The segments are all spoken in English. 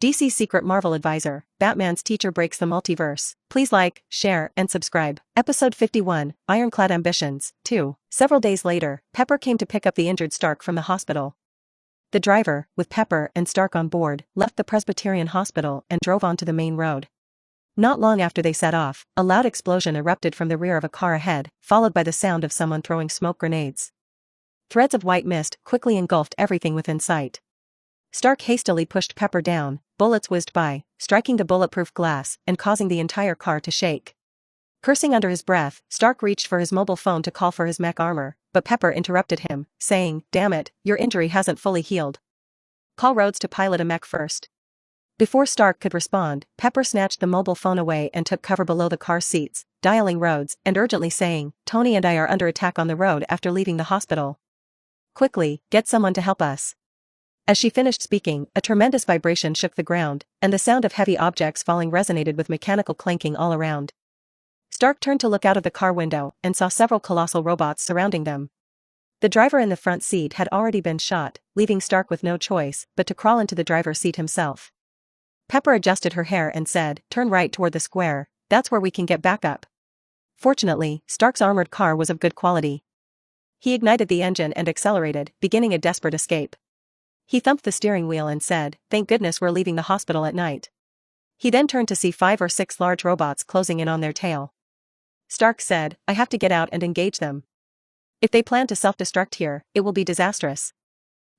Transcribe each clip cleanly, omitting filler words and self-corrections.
DC's secret Marvel advisor, Batman's teacher breaks the multiverse. Please like, share, and subscribe. Episode 51, Ironclad Ambitions, 2. Several days later, Pepper came to pick up the injured Stark from the hospital. The driver, with Pepper and Stark on board, left the Presbyterian hospital and drove onto the main road. Not long after they set off, a loud explosion erupted from the rear of a car ahead, followed by the sound of someone throwing smoke grenades. Threads of white mist quickly engulfed everything within sight. Stark hastily pushed Pepper down, bullets whizzed by, striking the bulletproof glass and causing the entire car to shake. Cursing under his breath, Stark reached for his mobile phone to call for his mech armor, but Pepper interrupted him, saying, "Damn it, your injury hasn't fully healed. Call Rhodes to pilot a mech first." Before Stark could respond, Pepper snatched the mobile phone away and took cover below the car seats, dialing Rhodes and urgently saying, "Tony and I are under attack on the road after leaving the hospital. Quickly, get someone to help us." As she finished speaking, a tremendous vibration shook the ground, and the sound of heavy objects falling resonated with mechanical clanking all around. Stark turned to look out of the car window and saw several colossal robots surrounding them. The driver in the front seat had already been shot, leaving Stark with no choice but to crawl into the driver's seat himself. Pepper adjusted her hair and said, "Turn right toward the square, that's where we can get back up." Fortunately, Stark's armored car was of good quality. He ignited the engine and accelerated, beginning a desperate escape. He thumped the steering wheel and said, "Thank goodness we're leaving the hospital at night." He then turned to see 5 or 6 large robots closing in on their tail. Stark said, "I have to get out and engage them. If they plan to self-destruct here, it will be disastrous.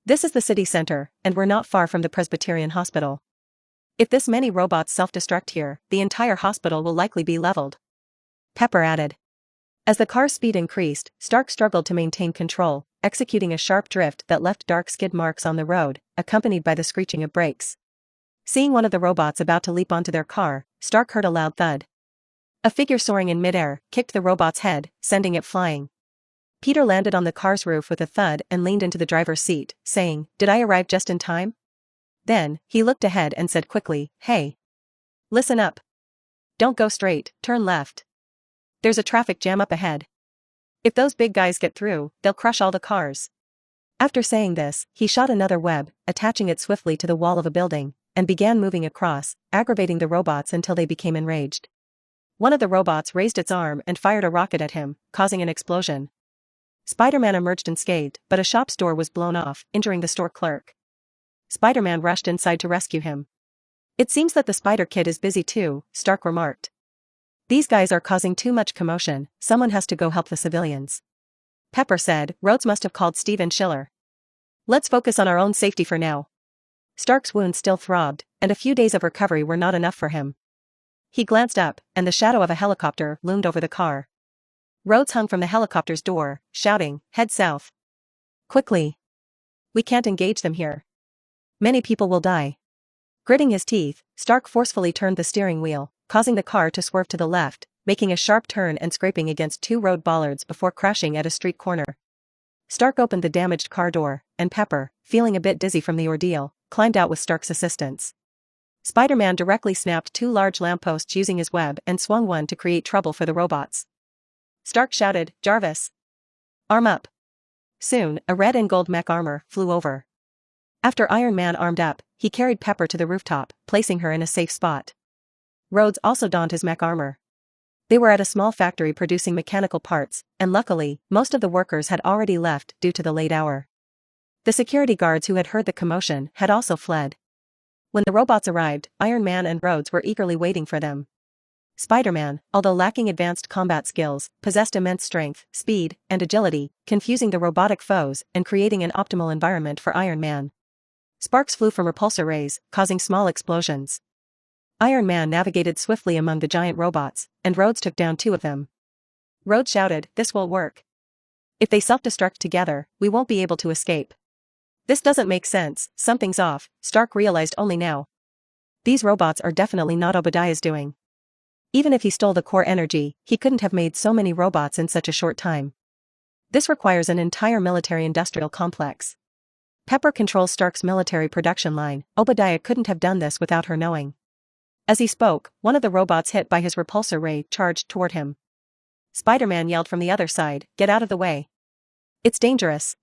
This is the city center, and we're not far from the Presbyterian hospital. If this many robots self-destruct here, the entire hospital will likely be leveled." Pepper added. As the car's speed increased, Stark struggled to maintain control, executing a sharp drift that left dark skid marks on the road, accompanied by the screeching of brakes. Seeing one of the robots about to leap onto their car, Stark heard a loud thud. A figure soaring in midair kicked the robot's head, sending it flying. Peter landed on the car's roof with a thud and leaned into the driver's seat, saying, "Did I arrive just in time?" Then, he looked ahead and said quickly, "Hey. Listen up. Don't go straight, turn left. There's a traffic jam up ahead. If those big guys get through, they'll crush all the cars." After saying this, he shot another web, attaching it swiftly to the wall of a building, and began moving across, aggravating the robots until they became enraged. One of the robots raised its arm and fired a rocket at him, causing an explosion. Spider-Man emerged unscathed, but a shop's door was blown off, injuring the store clerk. Spider-Man rushed inside to rescue him. "It seems that the Spider Kid is busy too," Stark remarked. "These guys are causing too much commotion, someone has to go help the civilians." Pepper said, "Rhodes must have called Steve and Schiller. Let's focus on our own safety for now." Stark's wounds still throbbed, and a few days of recovery were not enough for him. He glanced up, and the shadow of a helicopter loomed over the car. Rhodes hung from the helicopter's door, shouting, "Head south. Quickly. We can't engage them here. Many people will die." Gritting his teeth, Stark forcefully turned the steering wheel, causing the car to swerve to the left, making a sharp turn and scraping against 2 road bollards before crashing at a street corner. Stark opened the damaged car door, and Pepper, feeling a bit dizzy from the ordeal, climbed out with Stark's assistance. Spider-Man directly snapped 2 large lampposts using his web and swung one to create trouble for the robots. Stark shouted, "Jarvis! Arm up!" Soon, a red and gold mech armor flew over. After Iron Man armed up, he carried Pepper to the rooftop, placing her in a safe spot. Rhodes also donned his mech armor. They were at a small factory producing mechanical parts, and luckily, most of the workers had already left due to the late hour. The security guards who had heard the commotion had also fled. When the robots arrived, Iron Man and Rhodes were eagerly waiting for them. Spider-Man, although lacking advanced combat skills, possessed immense strength, speed, and agility, confusing the robotic foes and creating an optimal environment for Iron Man. Sparks flew from repulsor rays, causing small explosions. Iron Man navigated swiftly among the giant robots, and Rhodes took down 2 of them. Rhodes shouted, "This will work. If they self-destruct together, we won't be able to escape." "This doesn't make sense, something's off," Stark realized only now. These robots are definitely not Obadiah's doing. Even if he stole the core energy, he couldn't have made so many robots in such a short time. This requires an entire military-industrial complex. Pepper controls Stark's military production line. Obadiah couldn't have done this without her knowing. As he spoke, one of the robots hit by his repulsor ray charged toward him. Spider-Man yelled from the other side, "Get out of the way. It's dangerous."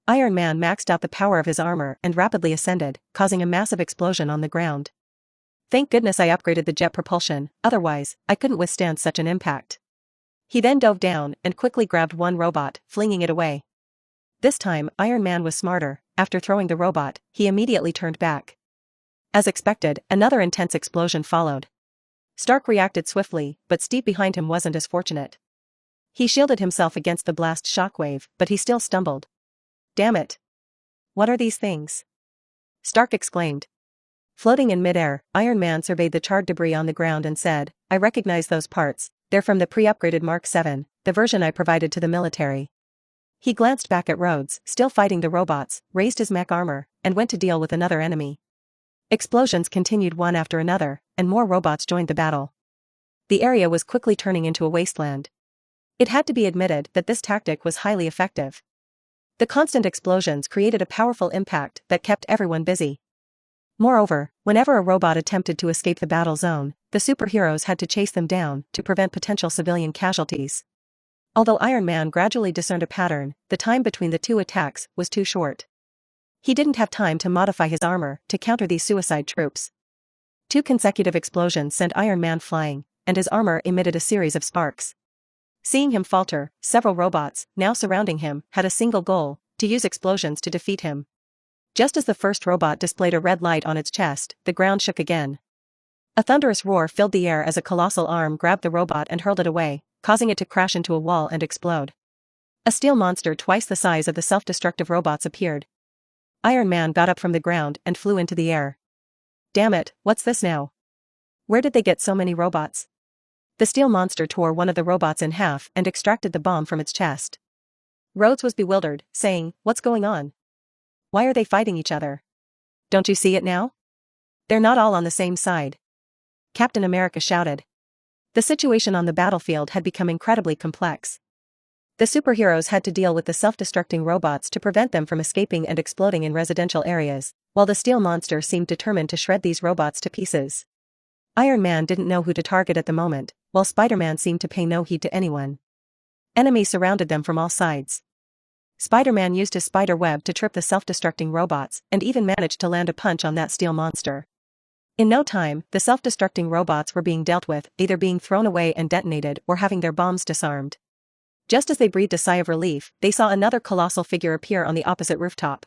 Iron Man maxed out the power of his armor and rapidly ascended, causing a massive explosion on the ground. Thank goodness I upgraded the jet propulsion, otherwise, I couldn't withstand such an impact. He then dove down and quickly grabbed one robot, flinging it away. This time, Iron Man was smarter. After throwing the robot, he immediately turned back. As expected, another intense explosion followed. Stark reacted swiftly, but Steve behind him wasn't as fortunate. He shielded himself against the blast shockwave, but he still stumbled. Damn it! What are these things? Stark exclaimed. Floating in midair, Iron Man surveyed the charred debris on the ground and said, I recognize those parts, they're from the pre-upgraded Mark 7, the version I provided to the military. He glanced back at Rhodes, still fighting the robots, raised his mech armor, and went to deal with another enemy. Explosions continued one after another, and more robots joined the battle. The area was quickly turning into a wasteland. It had to be admitted that this tactic was highly effective. The constant explosions created a powerful impact that kept everyone busy. Moreover, whenever a robot attempted to escape the battle zone, the superheroes had to chase them down to prevent potential civilian casualties. Although Iron Man gradually discerned a pattern, the time between the two attacks was too short. He didn't have time to modify his armor to counter these suicide troops. 2 consecutive explosions sent Iron Man flying, and his armor emitted a series of sparks. Seeing him falter, several robots, now surrounding him, had a single goal: to use explosions to defeat him. Just as the first robot displayed a red light on its chest, the ground shook again. A thunderous roar filled the air as a colossal arm grabbed the robot and hurled it away, causing it to crash into a wall and explode. A steel monster twice the size of the self-destructive robots appeared. Iron Man got up from the ground and flew into the air. Damn it, what's this now? Where did they get so many robots? The steel monster tore one of the robots in half and extracted the bomb from its chest. Rhodes was bewildered, saying, What's going on? Why are they fighting each other? Don't you see it now? They're not all on the same side. Captain America shouted. The situation on the battlefield had become incredibly complex. The superheroes had to deal with the self-destructing robots to prevent them from escaping and exploding in residential areas, while the steel monster seemed determined to shred these robots to pieces. Iron Man didn't know who to target at the moment, while Spider-Man seemed to pay no heed to anyone. Enemies surrounded them from all sides. Spider-Man used his spider web to trip the self-destructing robots and even managed to land a punch on that steel monster. In no time, the self-destructing robots were being dealt with, either being thrown away and detonated or having their bombs disarmed. Just as they breathed a sigh of relief, they saw another colossal figure appear on the opposite rooftop.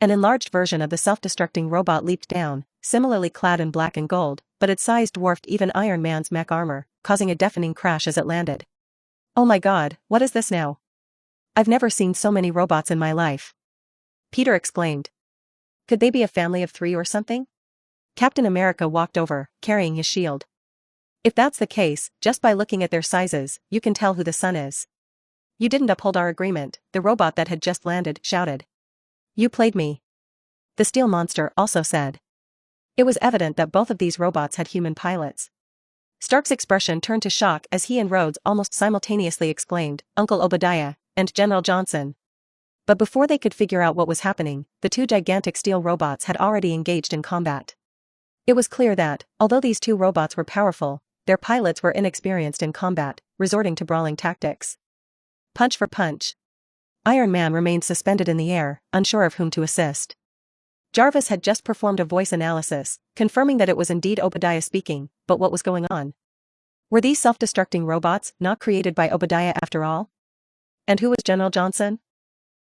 An enlarged version of the self-destructing robot leaped down, similarly clad in black and gold, but its size dwarfed even Iron Man's mech armor, causing a deafening crash as it landed. Oh my god, what is this now? I've never seen so many robots in my life. Peter exclaimed. Could they be a family of 3 or something? Captain America walked over, carrying his shield. If that's the case, just by looking at their sizes, you can tell who the son is. You didn't uphold our agreement, the robot that had just landed shouted. You played me. The steel monster also said. It was evident that both of these robots had human pilots. Stark's expression turned to shock as he and Rhodes almost simultaneously exclaimed, Uncle Obadiah, and General Johnson. But before they could figure out what was happening, the 2 gigantic steel robots had already engaged in combat. It was clear that, although these 2 robots were powerful, their pilots were inexperienced in combat, resorting to brawling tactics. Punch for punch. Iron Man remained suspended in the air, unsure of whom to assist. Jarvis had just performed a voice analysis, confirming that it was indeed Obadiah speaking, but what was going on? Were these self-destructing robots not created by Obadiah after all? And who was General Johnson?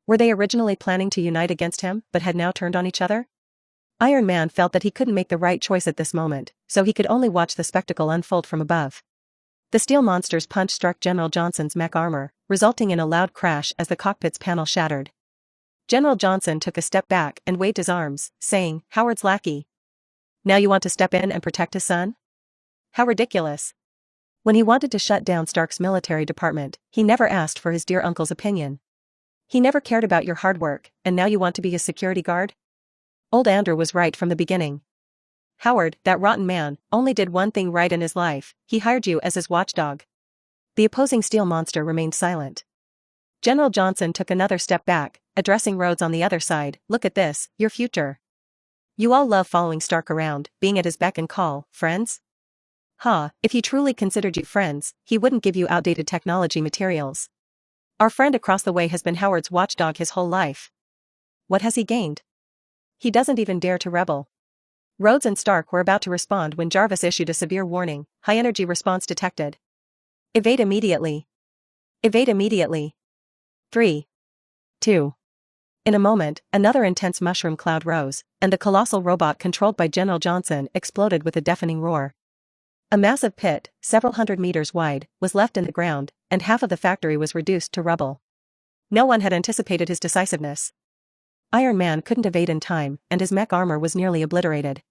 Were they originally planning to unite against him, but had now turned on each other? Iron Man felt that he couldn't make the right choice at this moment, so he could only watch the spectacle unfold from above. The steel monster's punch struck General Johnson's mech armor, resulting in a loud crash as the cockpit's panel shattered. General Johnson took a step back and waved his arms, saying, Howard's lackey. Now you want to step in and protect his son? How ridiculous. When he wanted to shut down Stark's military department, he never asked for his dear uncle's opinion. He never cared about your hard work, and now you want to be his security guard? Old Andrew was right from the beginning. Howard, that rotten man, only did one thing right in his life: he hired you as his watchdog. The opposing steel monster remained silent. General Johnson took another step back, addressing Rhodes on the other side. Look at this, your future. You all love following Stark around, being at his beck and call, friends? If he truly considered you friends, he wouldn't give you outdated technology materials. Our friend across the way has been Howard's watchdog his whole life. what has he gained? He doesn't even dare to rebel. Rhodes and Stark were about to respond when Jarvis issued a severe warning, high-energy response detected. Evade immediately. Evade immediately. 3. 2. In a moment, another intense mushroom cloud rose, and the colossal robot controlled by General Johnson exploded with a deafening roar. A massive pit, several hundred meters wide, was left in the ground, and half of the factory was reduced to rubble. No one had anticipated his decisiveness. Iron Man couldn't evade in time, and his mech armor was nearly obliterated.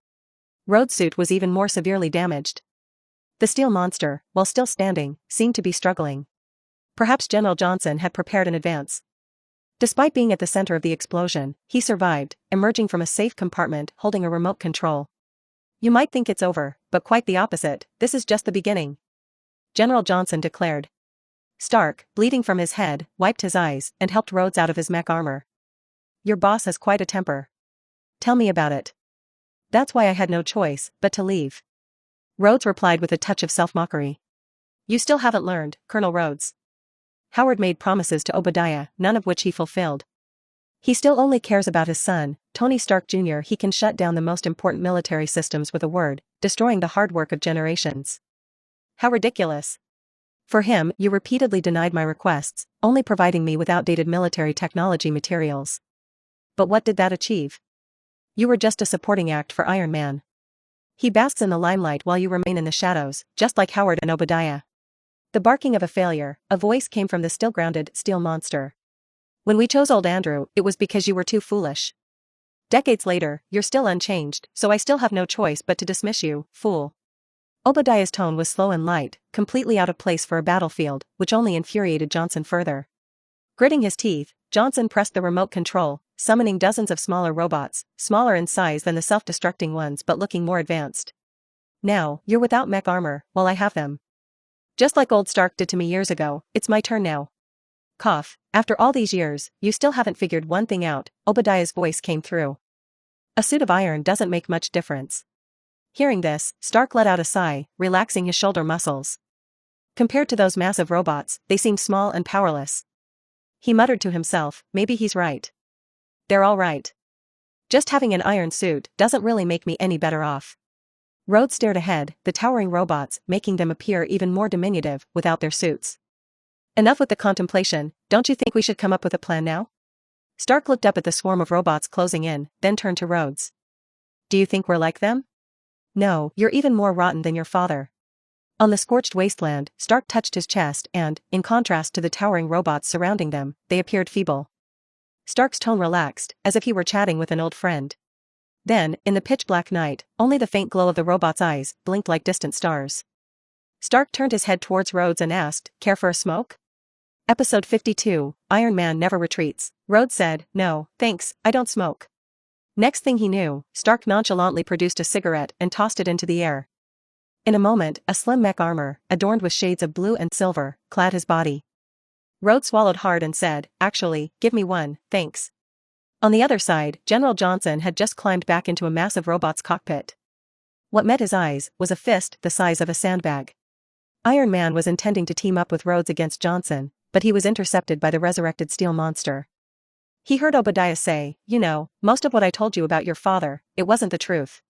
Rhodes' suit was even more severely damaged. The steel monster, while still standing, seemed to be struggling. Perhaps General Johnson had prepared in advance. Despite being at the center of the explosion, he survived, emerging from a safe compartment holding a remote control. You might think it's over, but quite the opposite, this is just the beginning. General Johnson declared. Stark, bleeding from his head, wiped his eyes and helped Rhodes out of his mech armor. Your boss has quite a temper. Tell me about it. That's why I had no choice but to leave. Rhodes replied with a touch of self-mockery. You still haven't learned, Colonel Rhodes. Howard made promises to Obadiah, none of which he fulfilled. He still only cares about his son, Tony Stark Jr. He can shut down the most important military systems with a word, destroying the hard work of generations. How ridiculous. For him, you repeatedly denied my requests, only providing me with outdated military technology materials. But what did that achieve? You were just a supporting act for Iron Man. He basks in the limelight while you remain in the shadows, just like Howard and Obadiah. The barking of a failure, a voice came from the still-grounded steel monster. When we chose old Andrew, it was because you were too foolish. Decades later, you're still unchanged, so I still have no choice but to dismiss you, fool. Obadiah's tone was slow and light, completely out of place for a battlefield, which only infuriated Johnson further. Gritting his teeth, Johnson pressed the remote control, summoning dozens of smaller robots, smaller in size than the self-destructing ones but looking more advanced. Now, you're without mech armor, while I have them. Just like old Stark did to me years ago, it's my turn now. Cough, after all these years, you still haven't figured one thing out, Obadiah's voice came through. A suit of iron doesn't make much difference. Hearing this, Stark let out a sigh, relaxing his shoulder muscles. Compared to those massive robots, they seemed small and powerless. He muttered to himself, maybe he's right. They're all right. Just having an iron suit doesn't really make me any better off. Rhodes stared ahead, the towering robots making them appear even more diminutive without their suits. Enough with the contemplation, don't you think we should come up with a plan now? Stark looked up at the swarm of robots closing in, then turned to Rhodes. Do you think we're like them? No, you're even more rotten than your father. On the scorched wasteland, Stark touched his chest and, in contrast to the towering robots surrounding them, they appeared feeble. Stark's tone relaxed, as if he were chatting with an old friend. Then, in the pitch-black night, only the faint glow of the robot's eyes blinked like distant stars. Stark turned his head towards Rhodes and asked, care for a smoke? Episode 52, Iron Man Never Retreats. Rhodes said, no, thanks, I don't smoke. Next thing he knew, Stark nonchalantly produced a cigarette and tossed it into the air. In a moment, a slim mech armor, adorned with shades of blue and silver, clad his body. Rhodes swallowed hard and said, actually, give me one, thanks. On the other side, General Johnson had just climbed back into a massive robot's cockpit. What met his eyes was a fist the size of a sandbag. Iron Man was intending to team up with Rhodes against Johnson, but he was intercepted by the resurrected steel monster. He heard Obadiah say, you know, most of what I told you about your father, it wasn't the truth.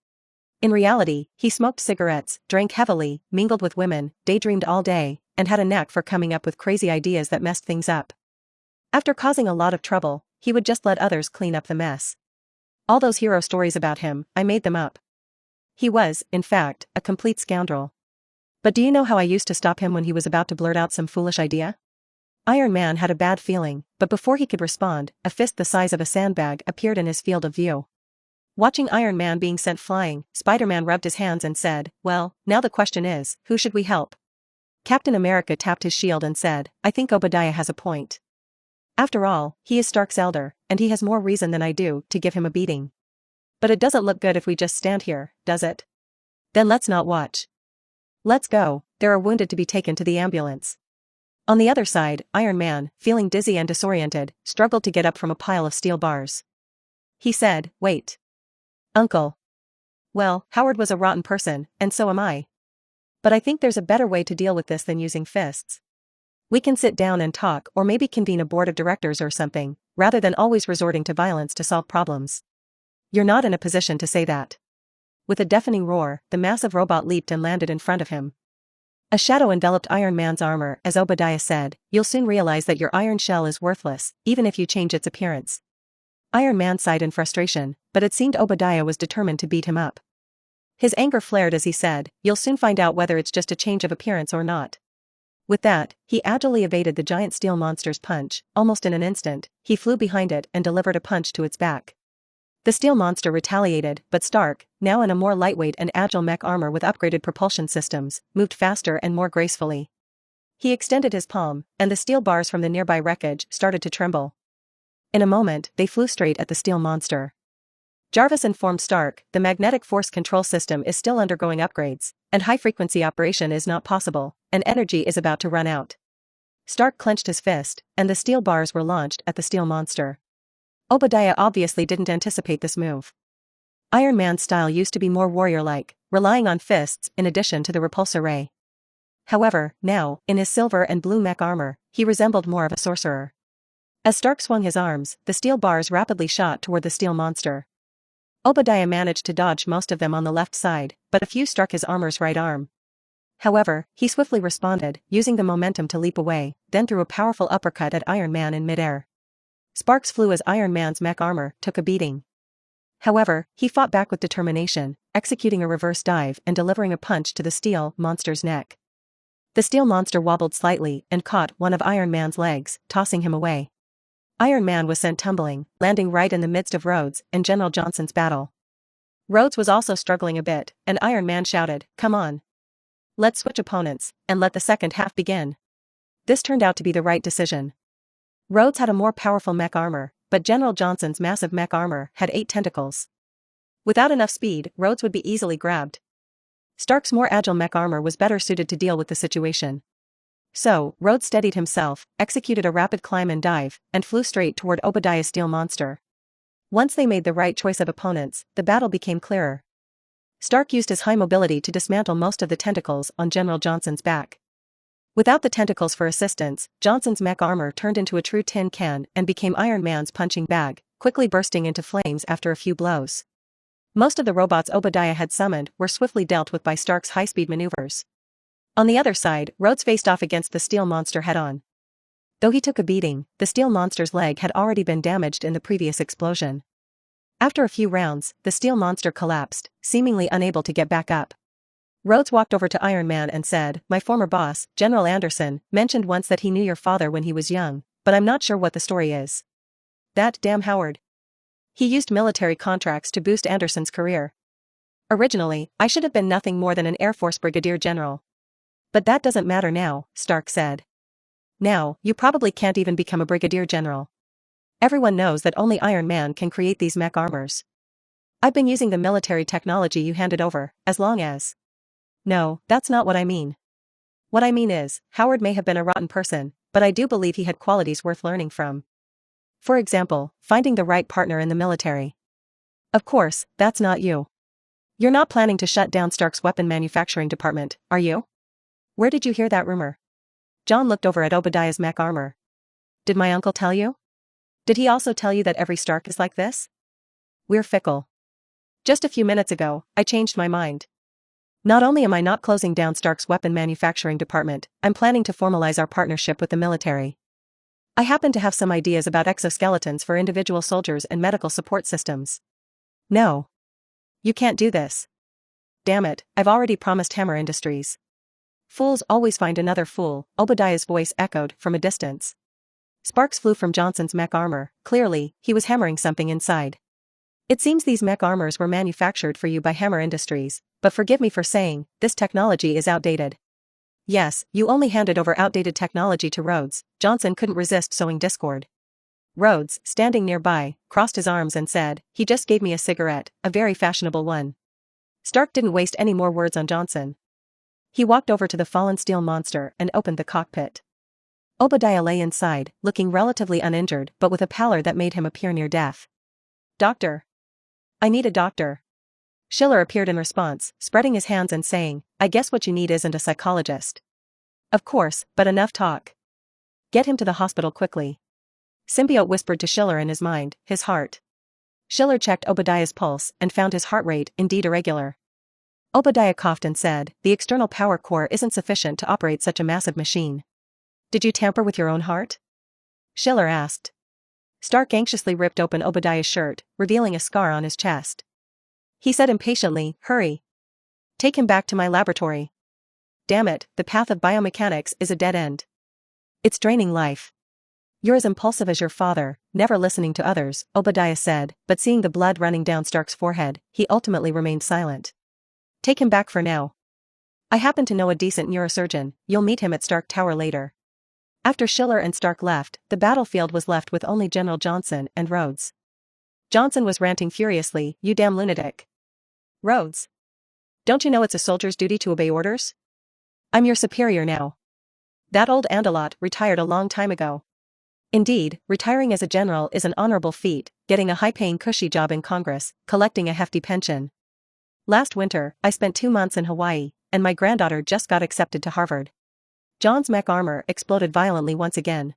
In reality, he smoked cigarettes, drank heavily, mingled with women, daydreamed all day, and had a knack for coming up with crazy ideas that messed things up. After causing a lot of trouble, he would just let others clean up the mess. All those hero stories about him, I made them up. He was, in fact, a complete scoundrel. But do you know how I used to stop him when he was about to blurt out some foolish idea? Iron Man had a bad feeling, but before he could respond, a fist the size of a sandbag appeared in his field of view. Watching Iron Man being sent flying, Spider-Man rubbed his hands and said, well, now the question is, who should we help? Captain America tapped his shield and said, I think Obadiah has a point. After all, he is Stark's elder, and he has more reason than I do to give him a beating. But it doesn't look good if we just stand here, does it? Then let's not watch. Let's go, there are wounded to be taken to the ambulance. On the other side, Iron Man, feeling dizzy and disoriented, struggled to get up from a pile of steel bars. He said, wait. Uncle. Well, Howard was a rotten person, and so am I. But I think there's a better way to deal with this than using fists. We can sit down and talk or maybe convene a board of directors or something, rather than always resorting to violence to solve problems. You're not in a position to say that. With a deafening roar, the massive robot leaped and landed in front of him. A shadow enveloped Iron Man's armor as Obadiah said, "You'll soon realize that your iron shell is worthless, even if you change its appearance." Iron Man sighed in frustration, but it seemed Obadiah was determined to beat him up. His anger flared as he said, "You'll soon find out whether it's just a change of appearance or not." With that, he agilely evaded the giant steel monster's punch. Almost in an instant, he flew behind it and delivered a punch to its back. The steel monster retaliated, but Stark, now in a more lightweight and agile mech armor with upgraded propulsion systems, moved faster and more gracefully. He extended his palm, and the steel bars from the nearby wreckage started to tremble. In a moment, they flew straight at the steel monster. Jarvis informed Stark, "The magnetic force control system is still undergoing upgrades, and high-frequency operation is not possible, and energy is about to run out." Stark clenched his fist, and the steel bars were launched at the steel monster. Obadiah obviously didn't anticipate this move. Iron Man's style used to be more warrior-like, relying on fists in addition to the repulsor ray. However, now, in his silver and blue mech armor, he resembled more of a sorcerer. As Stark swung his arms, the steel bars rapidly shot toward the steel monster. Obadiah managed to dodge most of them on the left side, but a few struck his armor's right arm. However, he swiftly responded, using the momentum to leap away, then threw a powerful uppercut at Iron Man in midair. Sparks flew as Iron Man's mech armor took a beating. However, he fought back with determination, executing a reverse dive and delivering a punch to the steel monster's neck. The steel monster wobbled slightly and caught one of Iron Man's legs, tossing him away. Iron Man was sent tumbling, landing right in the midst of Rhodes and General Johnson's battle. Rhodes was also struggling a bit, and Iron Man shouted, "Come on. Let's switch opponents, and let the second half begin." This turned out to be the right decision. Rhodes had a more powerful mech armor, but General Johnson's massive mech armor had 8 tentacles. Without enough speed, Rhodes would be easily grabbed. Stark's more agile mech armor was better suited to deal with the situation. So, Rhodes steadied himself, executed a rapid climb and dive, and flew straight toward Obadiah's steel monster. Once they made the right choice of opponents, the battle became clearer. Stark used his high mobility to dismantle most of the tentacles on General Johnson's back. Without the tentacles for assistance, Johnson's mech armor turned into a true tin can and became Iron Man's punching bag, quickly bursting into flames after a few blows. Most of the robots Obadiah had summoned were swiftly dealt with by Stark's high-speed maneuvers. On the other side, Rhodes faced off against the steel monster head-on. Though he took a beating, the steel monster's leg had already been damaged in the previous explosion. After a few rounds, the steel monster collapsed, seemingly unable to get back up. Rhodes walked over to Iron Man and said, "My former boss, General Anderson, mentioned once that he knew your father when he was young, but I'm not sure what the story is." "That damn Howard. He used military contracts to boost Anderson's career. Originally, I should have been nothing more than an Air Force brigadier general. But that doesn't matter now," Stark said. "Now, you probably can't even become a brigadier general. Everyone knows that only Iron Man can create these mech armors. I've been using the military technology you handed over, as long as..." "No, that's not what I mean. What I mean is, Howard may have been a rotten person, but I do believe he had qualities worth learning from. For example, finding the right partner in the military. Of course, that's not you. You're not planning to shut down Stark's weapon manufacturing department, are you? Where did you hear that rumor?" John looked over at Obadiah's mech armor. "Did my uncle tell you? Did he also tell you that every Stark is like this? We're fickle. Just a few minutes ago, I changed my mind. Not only am I not closing down Stark's weapon manufacturing department, I'm planning to formalize our partnership with the military. I happen to have some ideas about exoskeletons for individual soldiers and medical support systems." "No. You can't do this." "Damn it, I've already promised Hammer Industries." "Fools always find another fool," Obadiah's voice echoed from a distance. Sparks flew from Johnson's mech armor. Clearly, he was hammering something inside. "It seems these mech armors were manufactured for you by Hammer Industries, but forgive me for saying, this technology is outdated." "Yes, you only handed over outdated technology to Rhodes." Johnson couldn't resist sowing discord. Rhodes, standing nearby, crossed his arms and said, "He just gave me a cigarette, a very fashionable one." Stark didn't waste any more words on Johnson. He walked over to the fallen steel monster and opened the cockpit. Obadiah lay inside, looking relatively uninjured but with a pallor that made him appear near death. "Doctor. I need a doctor." Schiller appeared in response, spreading his hands and saying, "I guess what you need isn't a psychologist." "Of course, but enough talk. Get him to the hospital quickly. Symbiote whispered to Schiller in his mind, his heart. Schiller checked Obadiah's pulse and found his heart rate indeed irregular. Obadiah coughed and said, the external power core isn't sufficient to operate such a massive machine. Did you tamper with your own heart? Schiller asked. Stark anxiously ripped open Obadiah's shirt, revealing a scar on his chest. He said impatiently, hurry. Take him back to my laboratory. Damn it, the path of biomechanics is a dead end. It's draining life. You're as impulsive as your father, never listening to others, Obadiah said, but seeing the blood running down Stark's forehead, he ultimately remained silent. Take him back for now. I happen to know a decent neurosurgeon, you'll meet him at Stark Tower later. After Schiller and Stark left, the battlefield was left with only General Johnson and Rhodes. Johnson was ranting furiously, you damn lunatic. Rhodes. Don't you know it's a soldier's duty to obey orders? I'm your superior now. That old Andelot retired a long time ago. Indeed, retiring as a general is an honorable feat, getting a high-paying cushy job in Congress, collecting a hefty pension. Last winter, I spent 2 months in Hawaii, and my granddaughter just got accepted to Harvard. John's mech armor exploded violently once again.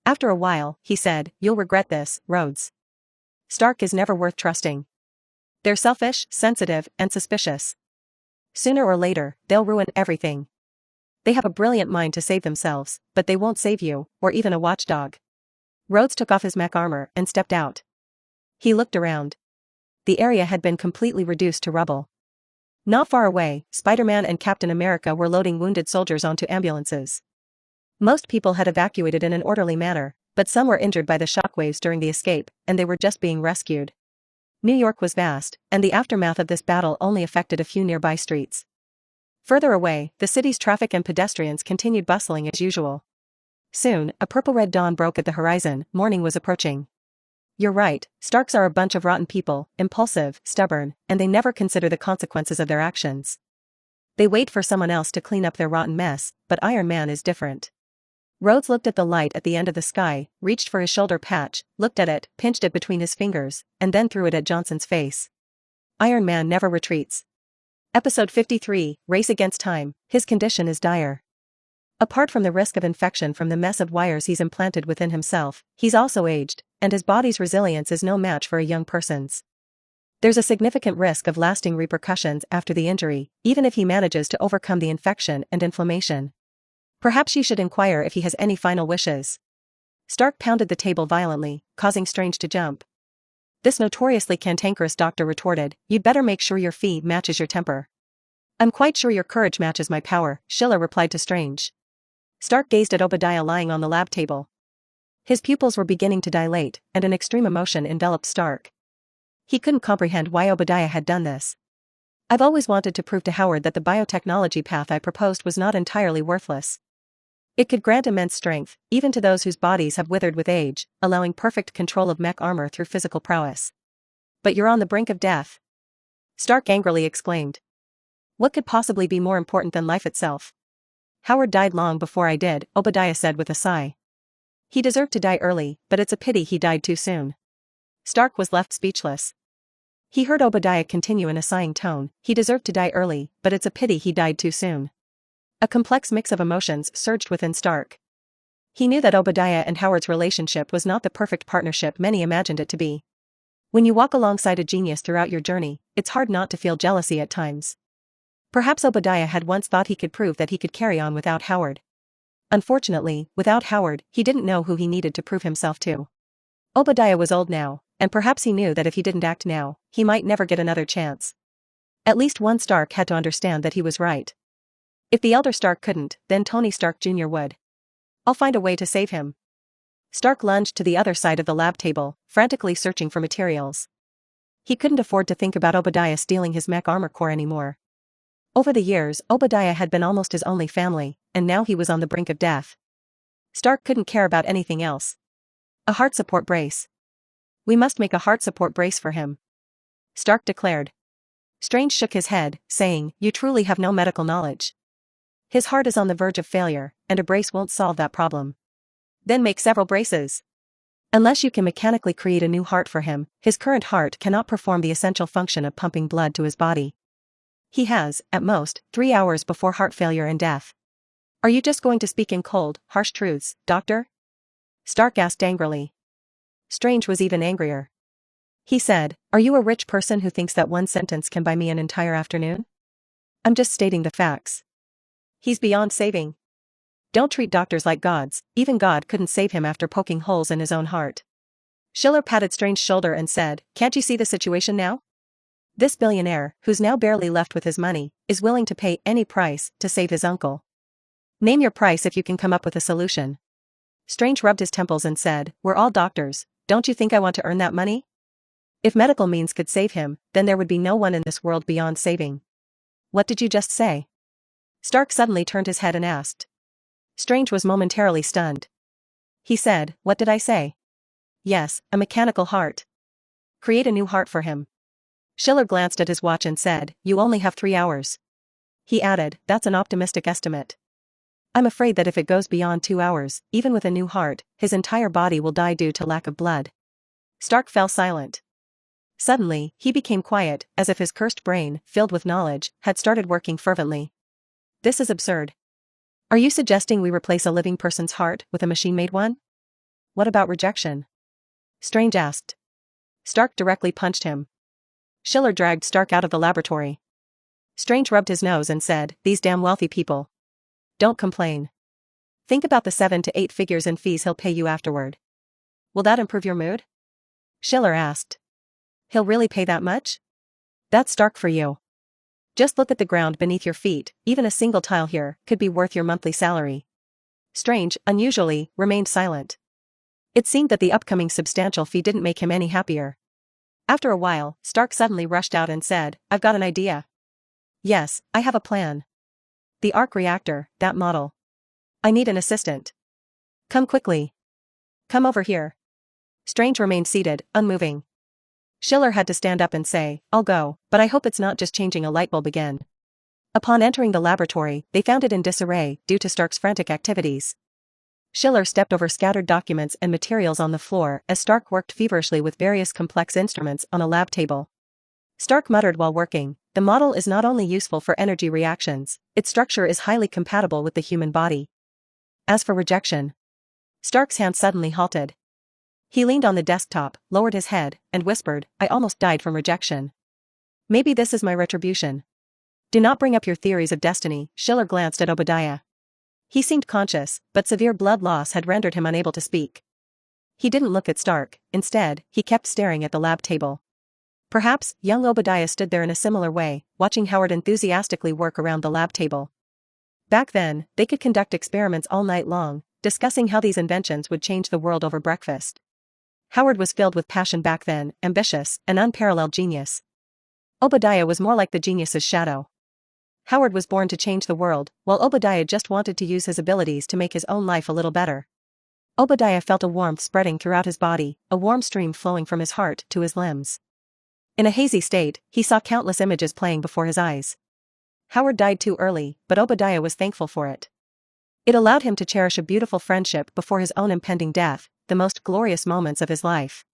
After a while, he said, you'll regret this, Rhodes. Stark is never worth trusting. They're selfish, sensitive, and suspicious. Sooner or later, they'll ruin everything. They have a brilliant mind to save themselves, but they won't save you, or even a watchdog. Rhodes took off his mech armor and stepped out. He looked around. The area had been completely reduced to rubble. Not far away, Spider-Man and Captain America were loading wounded soldiers onto ambulances. Most people had evacuated in an orderly manner, but some were injured by the shockwaves during the escape, and they were just being rescued. New York was vast, and the aftermath of this battle only affected a few nearby streets. Further away, the city's traffic and pedestrians continued bustling as usual. Soon, a purple-red dawn broke at the horizon, morning was approaching. You're right, Starks are a bunch of rotten people, impulsive, stubborn, and they never consider the consequences of their actions. They wait for someone else to clean up their rotten mess, but Iron Man is different. Rhodes looked at the light at the end of the sky, reached for his shoulder patch, looked at it, pinched it between his fingers, and then threw it at Johnson's face. Iron Man never retreats. Episode 53, Race Against Time, his condition is dire. Apart from the risk of infection from the mess of wires he's implanted within himself, he's also aged, and his body's resilience is no match for a young person's. There's a significant risk of lasting repercussions after the injury, even if he manages to overcome the infection and inflammation. Perhaps you should inquire if he has any final wishes. Stark pounded the table violently, causing Strange to jump. This notoriously cantankerous doctor retorted, you'd better make sure your fee matches your temper. I'm quite sure your courage matches my power, Schiller replied to Strange. Stark gazed at Obadiah lying on the lab table. His pupils were beginning to dilate, and an extreme emotion enveloped Stark. He couldn't comprehend why Obadiah had done this. I've always wanted to prove to Howard that the biotechnology path I proposed was not entirely worthless. It could grant immense strength, even to those whose bodies have withered with age, allowing perfect control of mech armor through physical prowess. But you're on the brink of death. Stark angrily exclaimed. What could possibly be more important than life itself? Howard died long before I did, Obadiah said with a sigh. He deserved to die early, but it's a pity he died too soon. Stark was left speechless. He heard Obadiah continue in a sighing tone, he deserved to die early, but it's a pity he died too soon. A complex mix of emotions surged within Stark. He knew that Obadiah and Howard's relationship was not the perfect partnership many imagined it to be. When you walk alongside a genius throughout your journey, it's hard not to feel jealousy at times. Perhaps Obadiah had once thought he could prove that he could carry on without Howard. Unfortunately, without Howard, he didn't know who he needed to prove himself to. Obadiah was old now, and perhaps he knew that if he didn't act now, he might never get another chance. At least one Stark had to understand that he was right. If the elder Stark couldn't, then Tony Stark Jr. would. I'll find a way to save him. Stark lunged to the other side of the lab table, frantically searching for materials. He couldn't afford to think about Obadiah stealing his mech armor core anymore. Over the years, Obadiah had been almost his only family, and now he was on the brink of death. Stark couldn't care about anything else. A heart support brace. We must make a heart support brace for him, Stark declared. Strange shook his head, saying, you truly have no medical knowledge. His heart is on the verge of failure, and a brace won't solve that problem. Then make several braces. Unless you can mechanically create a new heart for him, his current heart cannot perform the essential function of pumping blood to his body. He has, at most, 3 hours before heart failure and death. Are you just going to speak in cold, harsh truths, Doctor? Stark asked angrily. Strange was even angrier. He said, are you a rich person who thinks that one sentence can buy me an entire afternoon? I'm just stating the facts. He's beyond saving. Don't treat doctors like gods, even God couldn't save him after poking holes in his own heart. Schiller patted Strange's shoulder and said, can't you see the situation now? This billionaire, who's now barely left with his money, is willing to pay any price to save his uncle. Name your price if you can come up with a solution. Strange rubbed his temples and said, we're all doctors, don't you think I want to earn that money? If medical means could save him, then there would be no one in this world beyond saving. What did you just say? Stark suddenly turned his head and asked. Strange was momentarily stunned. He said, what did I say? Yes, a mechanical heart. Create a new heart for him. Schiller glanced at his watch and said, you only have 3 hours. He added, that's an optimistic estimate. I'm afraid that if it goes beyond 2 hours, even with a new heart, his entire body will die due to lack of blood. Stark fell silent. Suddenly, he became quiet, as if his cursed brain, filled with knowledge, had started working fervently. This is absurd. Are you suggesting we replace a living person's heart with a machine-made one? What about rejection? Strange asked. Stark directly punched him. Schiller dragged Stark out of the laboratory. Strange rubbed his nose and said, these damn wealthy people. Don't complain. Think about the 7 to 8 figures in fees he'll pay you afterward. Will that improve your mood? Schiller asked. He'll really pay that much? That's Stark for you. Just look at the ground beneath your feet, even a single tile here could be worth your monthly salary. Strange, unusually, remained silent. It seemed that the upcoming substantial fee didn't make him any happier. After a while, Stark suddenly rushed out and said, I've got an idea. Yes, I have a plan. The arc reactor, that model. I need an assistant. Come quickly. Come over here. Strange remained seated, unmoving. Schiller had to stand up and say, I'll go, but I hope it's not just changing a light bulb again. Upon entering the laboratory, they found it in disarray due to Stark's frantic activities. Schiller stepped over scattered documents and materials on the floor as Stark worked feverishly with various complex instruments on a lab table. Stark muttered while working, the model is not only useful for energy reactions, its structure is highly compatible with the human body. As for rejection, Stark's hand suddenly halted. He leaned on the desktop, lowered his head, and whispered, I almost died from rejection. Maybe this is my retribution. Do not bring up your theories of destiny. Schiller glanced at Obadiah. He seemed conscious, but severe blood loss had rendered him unable to speak. He didn't look at Stark, instead, he kept staring at the lab table. Perhaps, young Obadiah stood there in a similar way, watching Howard enthusiastically work around the lab table. Back then, they could conduct experiments all night long, discussing how these inventions would change the world over breakfast. Howard was filled with passion back then, ambitious, an unparalleled genius. Obadiah was more like the genius's shadow. Howard was born to change the world, while Obadiah just wanted to use his abilities to make his own life a little better. Obadiah felt a warmth spreading throughout his body, a warm stream flowing from his heart to his limbs. In a hazy state, he saw countless images playing before his eyes. Howard died too early, but Obadiah was thankful for it. It allowed him to cherish a beautiful friendship before his own impending death, the most glorious moments of his life.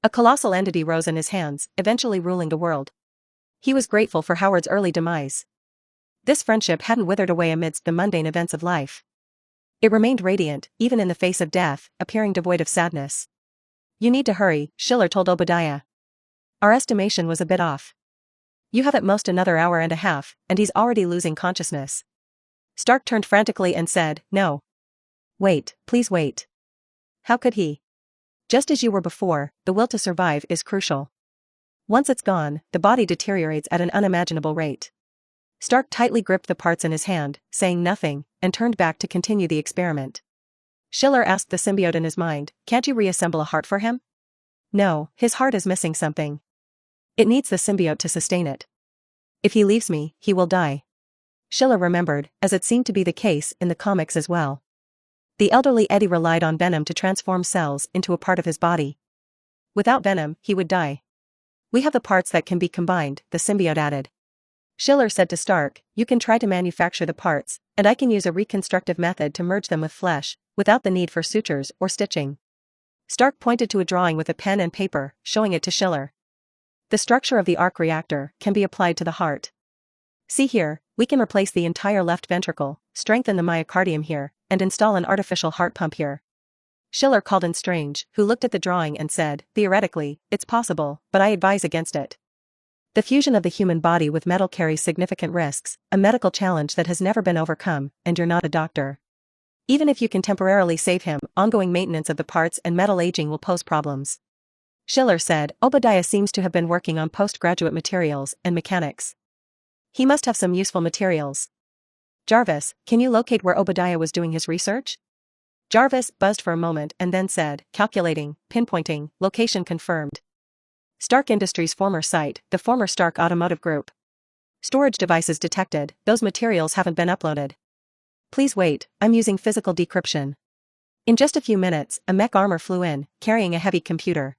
A colossal entity rose in his hands, eventually ruling the world. He was grateful for Howard's early demise. This friendship hadn't withered away amidst the mundane events of life. It remained radiant, even in the face of death, appearing devoid of sadness. You need to hurry, Schiller told Obadiah. Our estimation was a bit off. You have at most another hour and a half, and he's already losing consciousness. Stark turned frantically and said, No. Wait, please wait. How could he? Just as you were before, the will to survive is crucial. Once it's gone, the body deteriorates at an unimaginable rate. Stark tightly gripped the parts in his hand, saying nothing, and turned back to continue the experiment. Schiller asked the symbiote in his mind, Can't you reassemble a heart for him? No, his heart is missing something. It needs the symbiote to sustain it. If he leaves me, he will die. Schiller remembered, as it seemed to be the case in the comics as well. The elderly Eddie relied on venom to transform cells into a part of his body. Without venom, he would die. We have the parts that can be combined, the symbiote added. Schiller said to Stark, You can try to manufacture the parts, and I can use a reconstructive method to merge them with flesh, without the need for sutures or stitching. Stark pointed to a drawing with a pen and paper, showing it to Schiller. The structure of the arc reactor can be applied to the heart. See here, We can replace the entire left ventricle, strengthen the myocardium here, and install an artificial heart pump here. Schiller called in Strange, who looked at the drawing and said, theoretically, it's possible, but I advise against it. The fusion of the human body with metal carries significant risks, a medical challenge that has never been overcome, and you're not a doctor. Even if you can temporarily save him, ongoing maintenance of the parts and metal aging will pose problems. Schiller said, Obadiah seems to have been working on postgraduate materials and mechanics. He must have some useful materials. Jarvis, can you locate where Obadiah was doing his research? Jarvis buzzed for a moment and then said, calculating, pinpointing, location confirmed. Stark Industries' former site, the former Stark Automotive Group. Storage devices detected, those materials haven't been uploaded. Please wait, I'm using physical decryption. In just a few minutes, a mech armor flew in, carrying a heavy computer.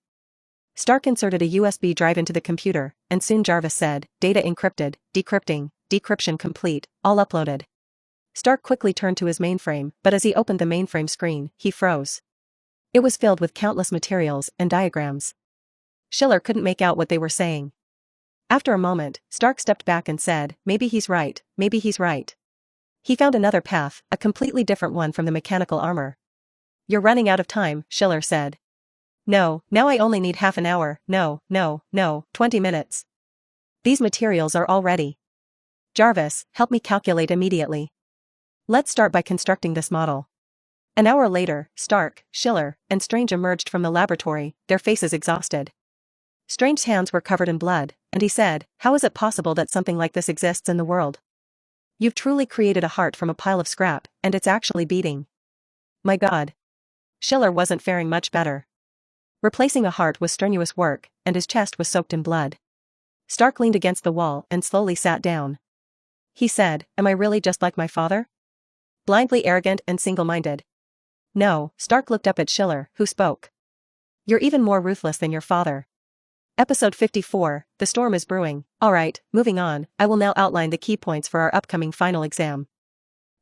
Stark inserted a USB drive into the computer, and soon Jarvis said, data encrypted, decrypting, decryption complete, all uploaded. Stark quickly turned to his mainframe, but as he opened the mainframe screen, he froze. It was filled with countless materials and diagrams. Schiller couldn't make out what they were saying. After a moment, Stark stepped back and said, maybe he's right, maybe he's right. He found another path, a completely different one from the mechanical armor. You're running out of time, Schiller said. No, now I only need half an hour, no, 20 minutes. These materials are all ready. Jarvis, help me calculate immediately. Let's start by constructing this model. An hour later, Stark, Schiller, and Strange emerged from the laboratory, their faces exhausted. Strange's hands were covered in blood, and he said, how is it possible that something like this exists in the world? You've truly created a heart from a pile of scrap, and it's actually beating. My God. Schiller wasn't faring much better. Replacing a heart was strenuous work, and his chest was soaked in blood. Stark leaned against the wall and slowly sat down. He said, am I really just like my father? Blindly arrogant and single-minded. No, Stark looked up at Schiller, who spoke. You're even more ruthless than your father. Episode 54, The Storm is Brewing. Alright, moving on, I will now outline the key points for our upcoming final exam.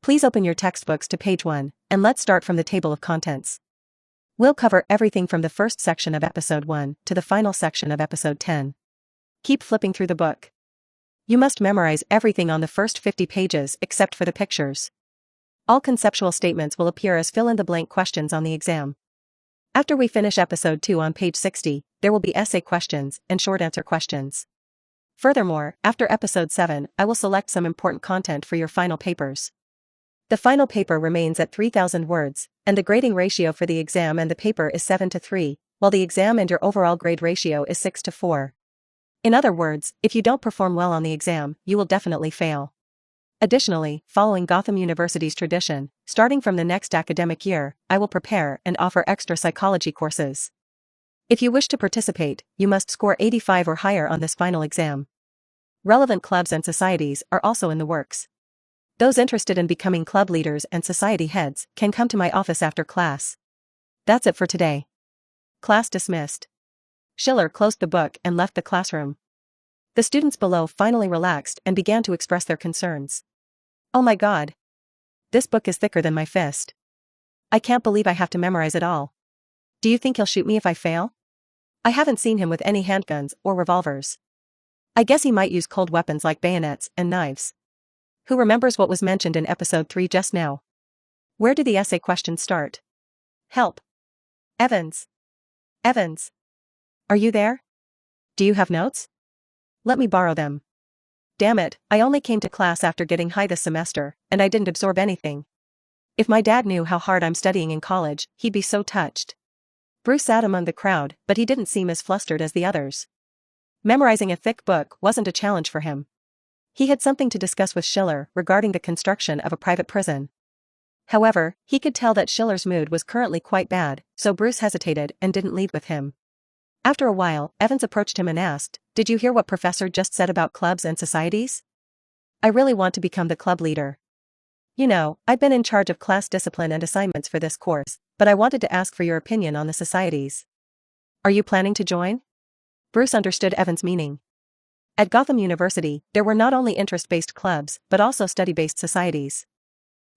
Please open your textbooks to page 1, and let's start from the table of contents. We'll cover everything from the first section of episode 1 to the final section of episode 10. Keep flipping through the book. You must memorize everything on the first 50 pages except for the pictures. All conceptual statements will appear as fill-in-the-blank questions on the exam. After we finish episode 2 on page 60, there will be essay questions and short answer questions. Furthermore, after episode 7, I will select some important content for your final papers. The final paper remains at 3,000 words, and the grading ratio for the exam and the paper is 7:3, while the exam and your overall grade ratio is 6:4. In other words, if you don't perform well on the exam, you will definitely fail. Additionally, following Gotham University's tradition, starting from the next academic year, I will prepare and offer extra psychology courses. If you wish to participate, you must score 85 or higher on this final exam. Relevant clubs and societies are also in the works. Those interested in becoming club leaders and society heads can come to my office after class. That's it for today. Class dismissed. Schiller closed the book and left the classroom. The students below finally relaxed and began to express their concerns. Oh my God. This book is thicker than my fist. I can't believe I have to memorize it all. Do you think he'll shoot me if I fail? I haven't seen him with any handguns or revolvers. I guess he might use cold weapons like bayonets and knives. Who remembers what was mentioned in episode 3 just now? Where do the essay questions start? Help. Evans. Evans. Are you there? Do you have notes? Let me borrow them. Damn it, I only came to class after getting high this semester, and I didn't absorb anything. If my dad knew how hard I'm studying in college, he'd be so touched. Bruce sat among the crowd, but he didn't seem as flustered as the others. Memorizing a thick book wasn't a challenge for him. He had something to discuss with Schiller regarding the construction of a private prison. However, he could tell that Schiller's mood was currently quite bad, so Bruce hesitated and didn't lead with him. After a while, Evans approached him and asked, "Did you hear what Professor just said about clubs and societies? I really want to become the club leader. You know, I've been in charge of class discipline and assignments for this course, but I wanted to ask for your opinion on the societies. Are you planning to join?" Bruce understood Evans' meaning. At Gotham University, there were not only interest-based clubs, but also study-based societies.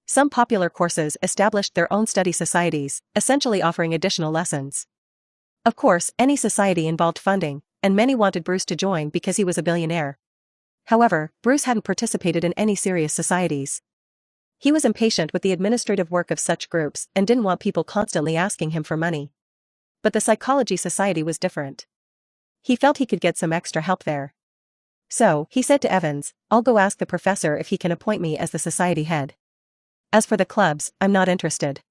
Some popular courses established their own study societies, essentially offering additional lessons. Of course, any society involved funding, and many wanted Bruce to join because he was a billionaire. However, Bruce hadn't participated in any serious societies. He was impatient with the administrative work of such groups and didn't want people constantly asking him for money. But the Psychology Society was different. He felt he could get some extra help there. So, he said to Evans, "I'll go ask the professor if he can appoint me as the society head. As for the clubs, I'm not interested.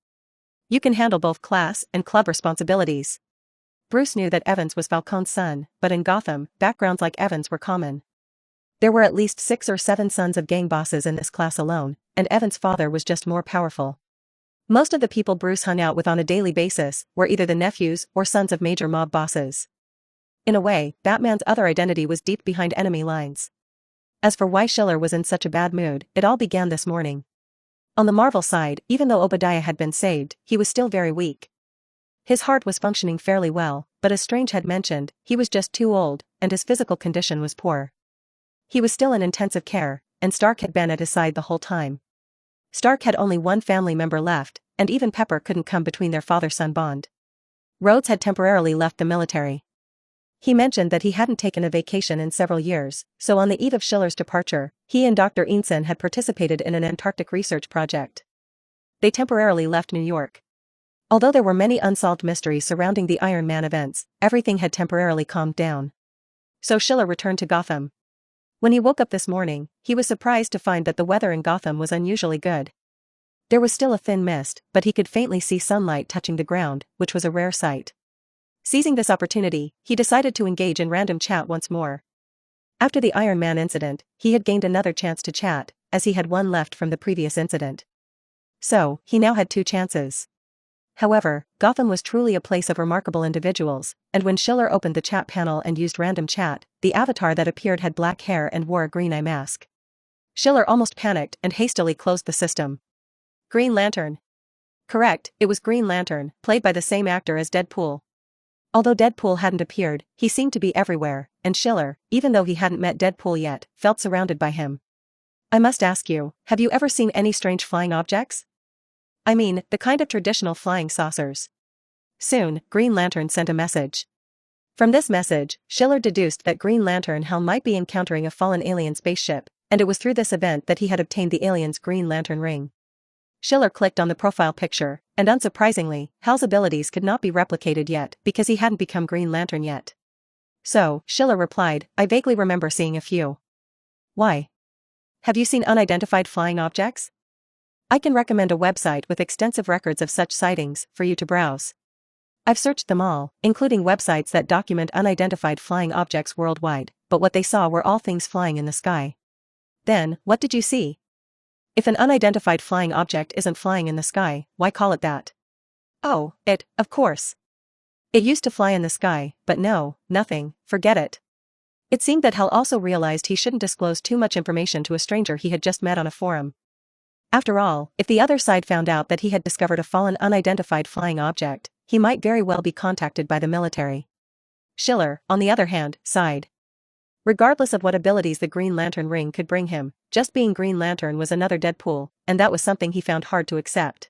You can handle both class and club responsibilities." Bruce knew that Evans was Falcone's son, but in Gotham, backgrounds like Evans were common. There were at least 6 or 7 sons of gang bosses in this class alone, and Evans' father was just more powerful. Most of the people Bruce hung out with on a daily basis were either the nephews or sons of major mob bosses. In a way, Batman's other identity was deep behind enemy lines. As for why Schiller was in such a bad mood, it all began this morning. On the Marvel side, even though Obadiah had been saved, he was still very weak. His heart was functioning fairly well, but as Strange had mentioned, he was just too old, and his physical condition was poor. He was still in intensive care, and Stark had been at his side the whole time. Stark had only one family member left, and even Pepper couldn't come between their father-son bond. Rhodes had temporarily left the military. He mentioned that he hadn't taken a vacation in several years, so on the eve of Schiller's departure, he and Dr. Eanson had participated in an Antarctic research project. They temporarily left New York. Although there were many unsolved mysteries surrounding the Iron Man events, everything had temporarily calmed down. So Schiller returned to Gotham. When he woke up this morning, he was surprised to find that the weather in Gotham was unusually good. There was still a thin mist, but he could faintly see sunlight touching the ground, which was a rare sight. Seizing this opportunity, he decided to engage in random chat once more. After the Iron Man incident, he had gained another chance to chat, as he had one left from the previous incident. So, he now had 2 chances. However, Gotham was truly a place of remarkable individuals, and when Schiller opened the chat panel and used random chat, the avatar that appeared had black hair and wore a green eye mask. Schiller almost panicked and hastily closed the system. Green Lantern. Correct, it was Green Lantern, played by the same actor as Deadpool. Although Deadpool hadn't appeared, he seemed to be everywhere, and Schiller, even though he hadn't met Deadpool yet, felt surrounded by him. "I must ask you, have you ever seen any strange flying objects? I mean, the kind of traditional flying saucers." Soon, Green Lantern sent a message. From this message, Schiller deduced that Green Lantern Hal might be encountering a fallen alien spaceship, and it was through this event that he had obtained the alien's Green Lantern ring. Schiller clicked on the profile picture, and unsurprisingly, Hal's abilities could not be replicated yet because he hadn't become Green Lantern yet. So, Schiller replied, "I vaguely remember seeing a few." "Why? Have you seen unidentified flying objects? I can recommend a website with extensive records of such sightings for you to browse. I've searched them all, including websites that document unidentified flying objects worldwide, but what they saw were all things flying in the sky." "Then, what did you see? If an unidentified flying object isn't flying in the sky, why call it that?" "Oh, of course. It used to fly in the sky, but no, nothing, forget it." It seemed that Hal also realized he shouldn't disclose too much information to a stranger he had just met on a forum. After all, if the other side found out that he had discovered a fallen unidentified flying object, he might very well be contacted by the military. Schiller, on the other hand, sighed. Regardless of what abilities the Green Lantern ring could bring him, just being Green Lantern was another Deadpool, and that was something he found hard to accept.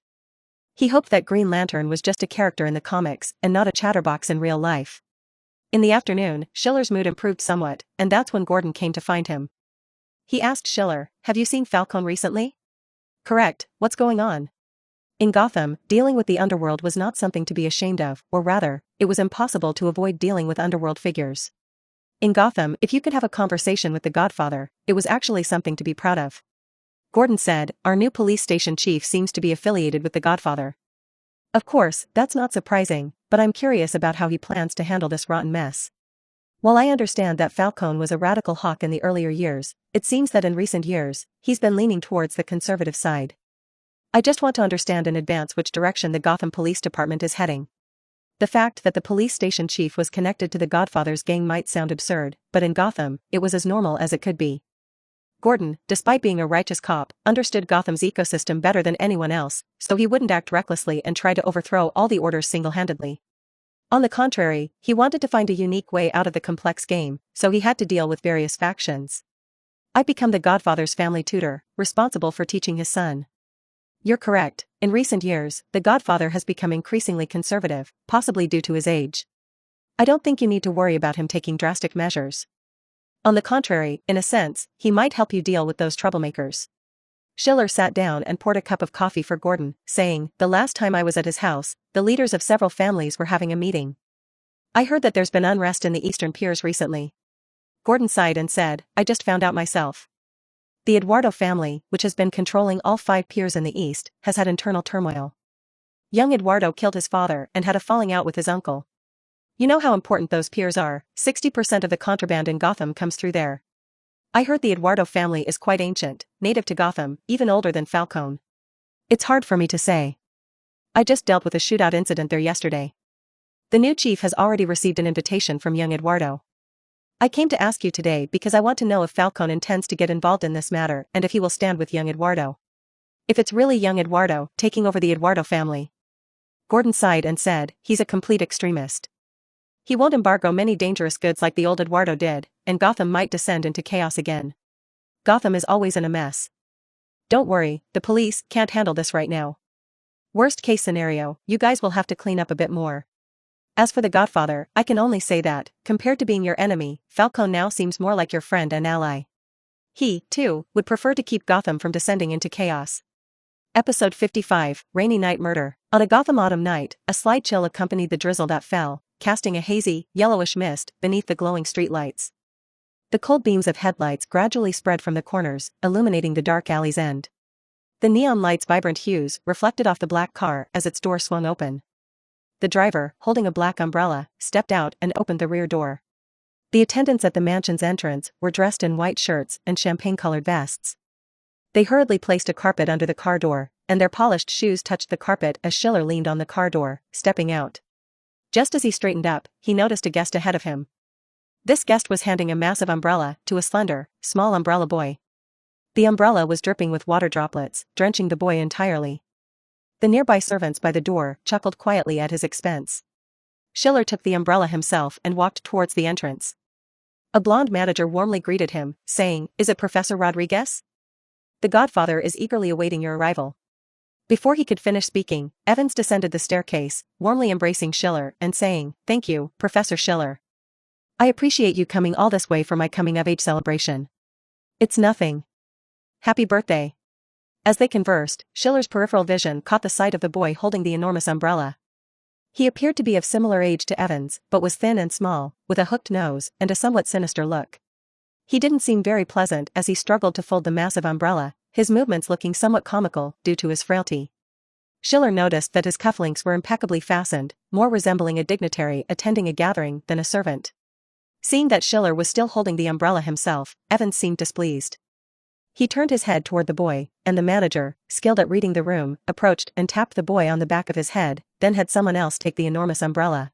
He hoped that Green Lantern was just a character in the comics and not a chatterbox in real life. In the afternoon, Schiller's mood improved somewhat, and that's when Gordon came to find him. He asked Schiller, "Have you seen Falcone recently?" "Correct, what's going on?" In Gotham, dealing with the underworld was not something to be ashamed of, or rather, it was impossible to avoid dealing with underworld figures. In Gotham, if you could have a conversation with the Godfather, it was actually something to be proud of. Gordon said, "Our new police station chief seems to be affiliated with the Godfather." Of course, that's not surprising, but I'm curious about how he plans to handle this rotten mess. While I understand that Falcone was a radical hawk in the earlier years, it seems that in recent years, he's been leaning towards the conservative side. I just want to understand in advance which direction the Gotham Police Department is heading. The fact that the police station chief was connected to the Godfather's gang might sound absurd, but in Gotham, it was as normal as it could be. Gordon, despite being a righteous cop, understood Gotham's ecosystem better than anyone else, so he wouldn't act recklessly and try to overthrow all the orders single-handedly. On the contrary, he wanted to find a unique way out of the complex game, so he had to deal with various factions. "I've become the Godfather's family tutor, responsible for teaching his son." You're correct, in recent years, the Godfather has become increasingly conservative, possibly due to his age. I don't think you need to worry about him taking drastic measures. On the contrary, in a sense, he might help you deal with those troublemakers. Schiller sat down and poured a cup of coffee for Gordon, saying, "The last time I was at his house, the leaders of several families were having a meeting. I heard that there's been unrest in the eastern piers recently." Gordon sighed and said, "I just found out myself. The Eduardo family, which has been controlling all 5 piers in the east, has had internal turmoil. Young Eduardo killed his father and had a falling out with his uncle. You know how important those piers are, 60% of the contraband in Gotham comes through there. I heard the Eduardo family is quite ancient, native to Gotham, even older than Falcone. It's hard for me to say. I just dealt with a shootout incident there yesterday. The new chief has already received an invitation from young Eduardo. I came to ask you today because I want to know if Falcone intends to get involved in this matter and if he will stand with young Eduardo. If it's really young Eduardo taking over the Eduardo family." Gordon sighed and said, "He's a complete extremist. He won't embargo many dangerous goods like the old Eduardo did, and Gotham might descend into chaos again. Gotham is always in a mess. Don't worry, the police can't handle this right now. Worst case scenario, you guys will have to clean up a bit more. As for the Godfather, I can only say that, compared to being your enemy, Falcone now seems more like your friend and ally. He, too, would prefer to keep Gotham from descending into chaos." Episode 55, Rainy Night Murder. On a Gotham autumn night, a slight chill accompanied the drizzle that fell, casting a hazy, yellowish mist beneath the glowing streetlights. The cold beams of headlights gradually spread from the corners, illuminating the dark alley's end. The neon light's vibrant hues reflected off the black car as its door swung open. The driver, holding a black umbrella, stepped out and opened the rear door. The attendants at the mansion's entrance were dressed in white shirts and champagne-colored vests. They hurriedly placed a carpet under the car door, and their polished shoes touched the carpet as Schiller leaned on the car door, stepping out. Just as he straightened up, he noticed a guest ahead of him. This guest was handing a massive umbrella to a slender, small umbrella boy. The umbrella was dripping with water droplets, drenching the boy entirely. The nearby servants by the door chuckled quietly at his expense. Schiller took the umbrella himself and walked towards the entrance. A blonde manager warmly greeted him, saying, "Is it Professor Rodriguez? The Godfather is eagerly awaiting your arrival." Before he could finish speaking, Evans descended the staircase, warmly embracing Schiller and saying, "Thank you, Professor Schiller. I appreciate you coming all this way for my coming-of-age celebration." "It's nothing. Happy birthday." As they conversed, Schiller's peripheral vision caught the sight of the boy holding the enormous umbrella. He appeared to be of similar age to Evans, but was thin and small, with a hooked nose and a somewhat sinister look. He didn't seem very pleasant as he struggled to fold the massive umbrella, his movements looking somewhat comical due to his frailty. Schiller noticed that his cufflinks were impeccably fastened, more resembling a dignitary attending a gathering than a servant. Seeing that Schiller was still holding the umbrella himself, Evans seemed displeased. He turned his head toward the boy, and the manager, skilled at reading the room, approached and tapped the boy on the back of his head, then had someone else take the enormous umbrella.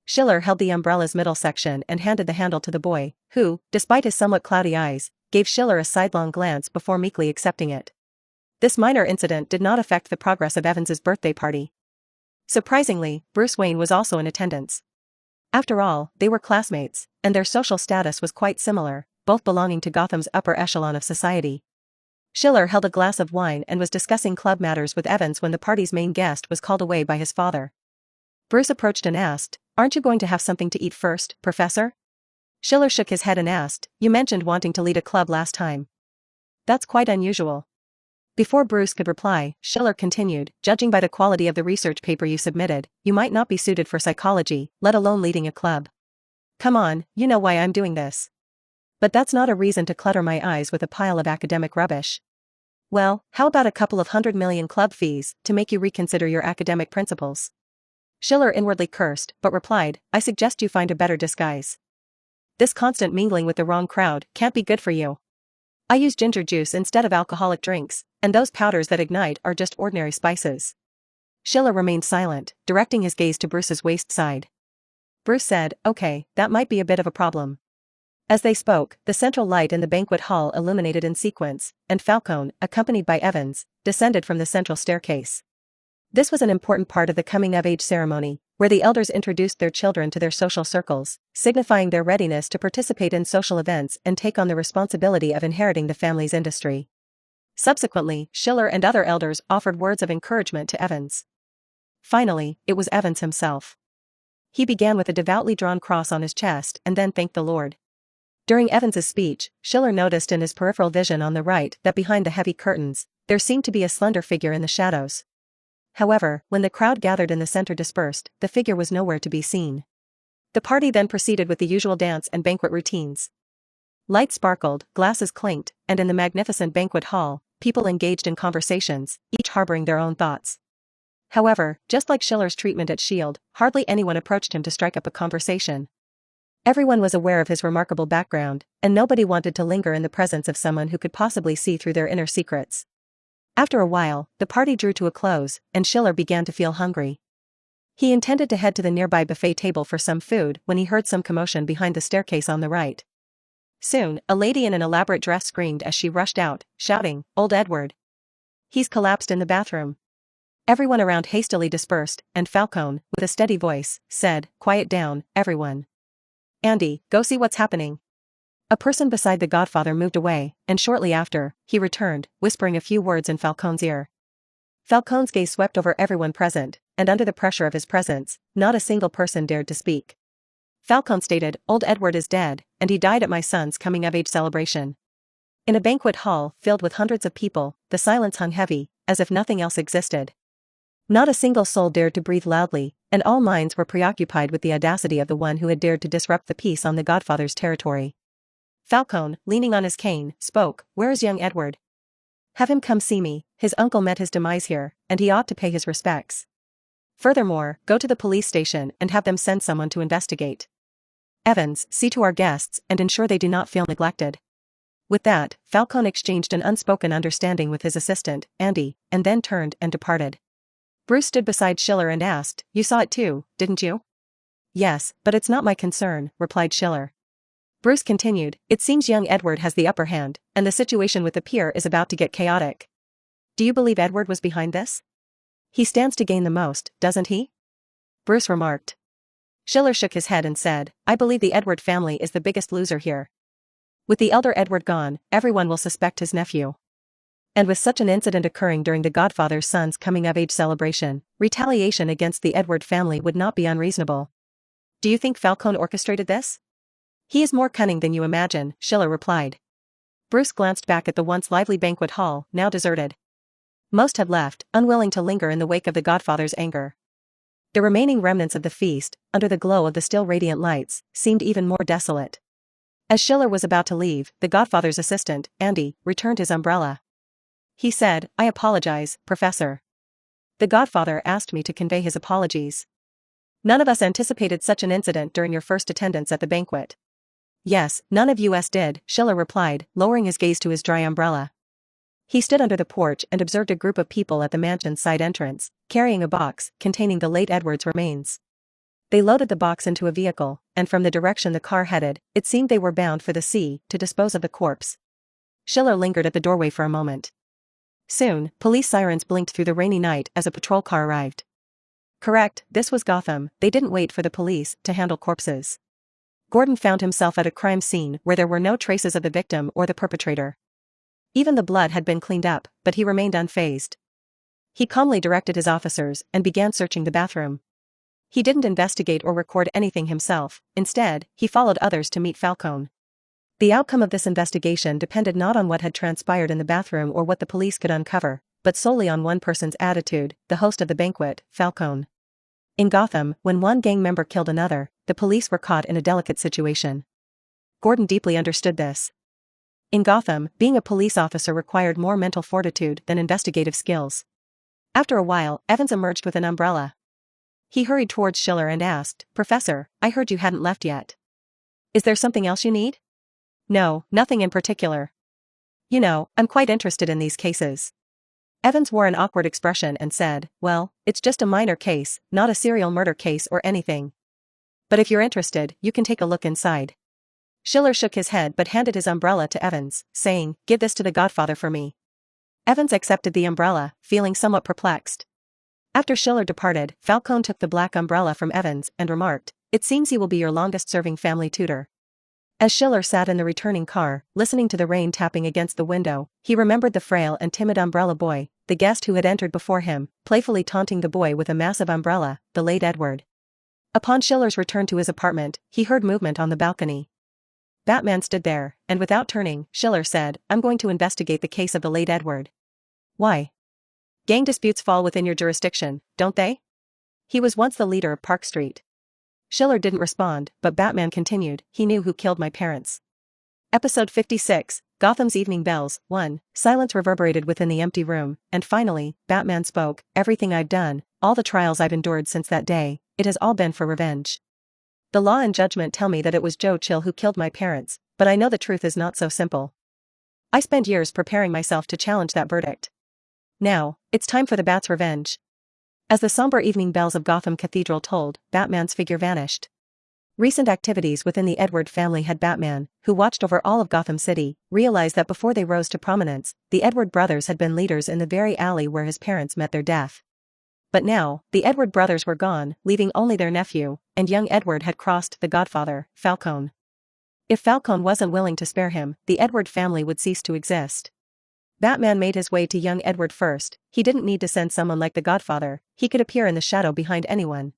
Schiller held the umbrella's middle section and handed the handle to the boy, who, despite his somewhat cloudy eyes, gave Schiller a sidelong glance before meekly accepting it. This minor incident did not affect the progress of Evans's birthday party. Surprisingly, Bruce Wayne was also in attendance. After all, they were classmates, and their social status was quite similar, both belonging to Gotham's upper echelon of society. Schiller held a glass of wine and was discussing club matters with Evans when the party's main guest was called away by his father. Bruce approached and asked, "Aren't you going to have something to eat first, Professor?" Schiller shook his head and asked, "You mentioned wanting to lead a club last time. That's quite unusual." Before Bruce could reply, Schiller continued, "Judging by the quality of the research paper you submitted, you might not be suited for psychology, let alone leading a club. Come on, you know why I'm doing this. But that's not a reason to clutter my eyes with a pile of academic rubbish. Well, how about a couple of 100 million club fees to make you reconsider your academic principles?" Schiller inwardly cursed, but replied, "I suggest you find a better disguise. This constant mingling with the wrong crowd can't be good for you. I use ginger juice instead of alcoholic drinks, and those powders that ignite are just ordinary spices." Schiller remained silent, directing his gaze to Bruce's waist side. Bruce said, "Okay, that might be a bit of a problem." As they spoke, the central light in the banquet hall illuminated in sequence, and Falcone, accompanied by Evans, descended from the central staircase. This was an important part of the coming-of-age ceremony, where the elders introduced their children to their social circles, signifying their readiness to participate in social events and take on the responsibility of inheriting the family's industry. Subsequently, Schiller and other elders offered words of encouragement to Evans. Finally, it was Evans himself. He began with a devoutly drawn cross on his chest and then thanked the Lord. During Evans's speech, Schiller noticed in his peripheral vision on the right that behind the heavy curtains, there seemed to be a slender figure in the shadows. However, when the crowd gathered in the center dispersed, the figure was nowhere to be seen. The party then proceeded with the usual dance and banquet routines. Lights sparkled, glasses clinked, and in the magnificent banquet hall, people engaged in conversations, each harboring their own thoughts. However, just like Schiller's treatment at S.H.I.E.L.D., hardly anyone approached him to strike up a conversation. Everyone was aware of his remarkable background, and nobody wanted to linger in the presence of someone who could possibly see through their inner secrets. After a while, the party drew to a close, and Schiller began to feel hungry. He intended to head to the nearby buffet table for some food when he heard some commotion behind the staircase on the right. Soon, a lady in an elaborate dress screamed as she rushed out, shouting, "Old Edward! He's collapsed in the bathroom." Everyone around hastily dispersed, and Falcone, with a steady voice, said, "Quiet down, everyone. Andy, go see what's happening." A person beside the Godfather moved away, and shortly after, he returned, whispering a few words in Falcone's ear. Falcone's gaze swept over everyone present, and under the pressure of his presence, not a single person dared to speak. Falcone stated, "Old Edward is dead, and he died at my son's coming-of-age celebration." In a banquet hall filled with hundreds of people, the silence hung heavy, as if nothing else existed. Not a single soul dared to breathe loudly, and all minds were preoccupied with the audacity of the one who had dared to disrupt the peace on the Godfather's territory. Falcone, leaning on his cane, spoke, "Where is young Edward? Have him come see me. His uncle met his demise here, and he ought to pay his respects. Furthermore, go to the police station and have them send someone to investigate. Evans, see to our guests and ensure they do not feel neglected." With that, Falcone exchanged an unspoken understanding with his assistant, Andy, and then turned and departed. Bruce stood beside Schiller and asked, "You saw it too, didn't you?" "Yes, but it's not my concern," replied Schiller. Bruce continued, "It seems young Edward has the upper hand, and the situation with the pier is about to get chaotic. Do you believe Edward was behind this? He stands to gain the most, doesn't he?" Bruce remarked. Schiller shook his head and said, "I believe the Edward family is the biggest loser here. With the elder Edward gone, everyone will suspect his nephew. And with such an incident occurring during the Godfather's son's coming-of-age celebration, retaliation against the Edward family would not be unreasonable. Do you think Falcone orchestrated this?" "He is more cunning than you imagine," Schiller replied. Bruce glanced back at the once lively banquet hall, now deserted. Most had left, unwilling to linger in the wake of the Godfather's anger. The remaining remnants of the feast, under the glow of the still radiant lights, seemed even more desolate. As Schiller was about to leave, the Godfather's assistant, Andy, returned his umbrella. He said, "I apologize, Professor. The Godfather asked me to convey his apologies. None of us anticipated such an incident during your first attendance at the banquet." "Yes, none of us did," Schiller replied, lowering his gaze to his dry umbrella. He stood under the porch and observed a group of people at the mansion's side entrance, carrying a box containing the late Edward's remains. They loaded the box into a vehicle, and from the direction the car headed, it seemed they were bound for the sea to dispose of the corpse. Schiller lingered at the doorway for a moment. Soon, police sirens blinked through the rainy night as a patrol car arrived. Correct, this was Gotham. They didn't wait for the police to handle corpses. Gordon found himself at a crime scene where there were no traces of the victim or the perpetrator. Even the blood had been cleaned up, but he remained unfazed. He calmly directed his officers and began searching the bathroom. He didn't investigate or record anything himself, instead, he followed others to meet Falcone. The outcome of this investigation depended not on what had transpired in the bathroom or what the police could uncover, but solely on one person's attitude, the host of the banquet, Falcone. In Gotham, when one gang member killed another, the police were caught in a delicate situation. Gordon deeply understood this. In Gotham, being a police officer required more mental fortitude than investigative skills. After a while, Evans emerged with an umbrella. He hurried towards Schiller and asked, "Professor, I heard you hadn't left yet. Is there something else you need?" "No, nothing in particular. You know, I'm quite interested in these cases." Evans wore an awkward expression and said, "Well, it's just a minor case, not a serial murder case or anything. But if you're interested, you can take a look inside." Schiller shook his head but handed his umbrella to Evans, saying, "Give this to the Godfather for me." Evans accepted the umbrella, feeling somewhat perplexed. After Schiller departed, Falcone took the black umbrella from Evans and remarked, "It seems he will be your longest-serving family tutor." As Schiller sat in the returning car, listening to the rain tapping against the window, he remembered the frail and timid umbrella boy, the guest who had entered before him, playfully taunting the boy with a massive umbrella, the late Edward. Upon Schiller's return to his apartment, he heard movement on the balcony. Batman stood there, and without turning, Schiller said, "I'm going to investigate the case of the late Edward." "Why?" "Gang disputes fall within your jurisdiction, don't they? He was once the leader of Park Street." Schiller didn't respond, but Batman continued, "He knew who killed my parents." Episode 56, Gotham's Evening Bells. 1. Silence reverberated within the empty room, and finally, Batman spoke, "Everything I've done, all the trials I've endured since that day, it has all been for revenge. The law and judgment tell me that it was Joe Chill who killed my parents, but I know the truth is not so simple. I spent years preparing myself to challenge that verdict. Now, it's time for the Bat's revenge." As the somber evening bells of Gotham Cathedral tolled, Batman's figure vanished. Recent activities within the Edward family had Batman, who watched over all of Gotham City, realized that before they rose to prominence, the Edward brothers had been leaders in the very alley where his parents met their death. But now, the Edward brothers were gone, leaving only their nephew, and young Edward had crossed the godfather, Falcone. If Falcone wasn't willing to spare him, the Edward family would cease to exist. Batman made his way to young Edward first. He didn't need to send someone like the Godfather, he could appear in the shadow behind anyone.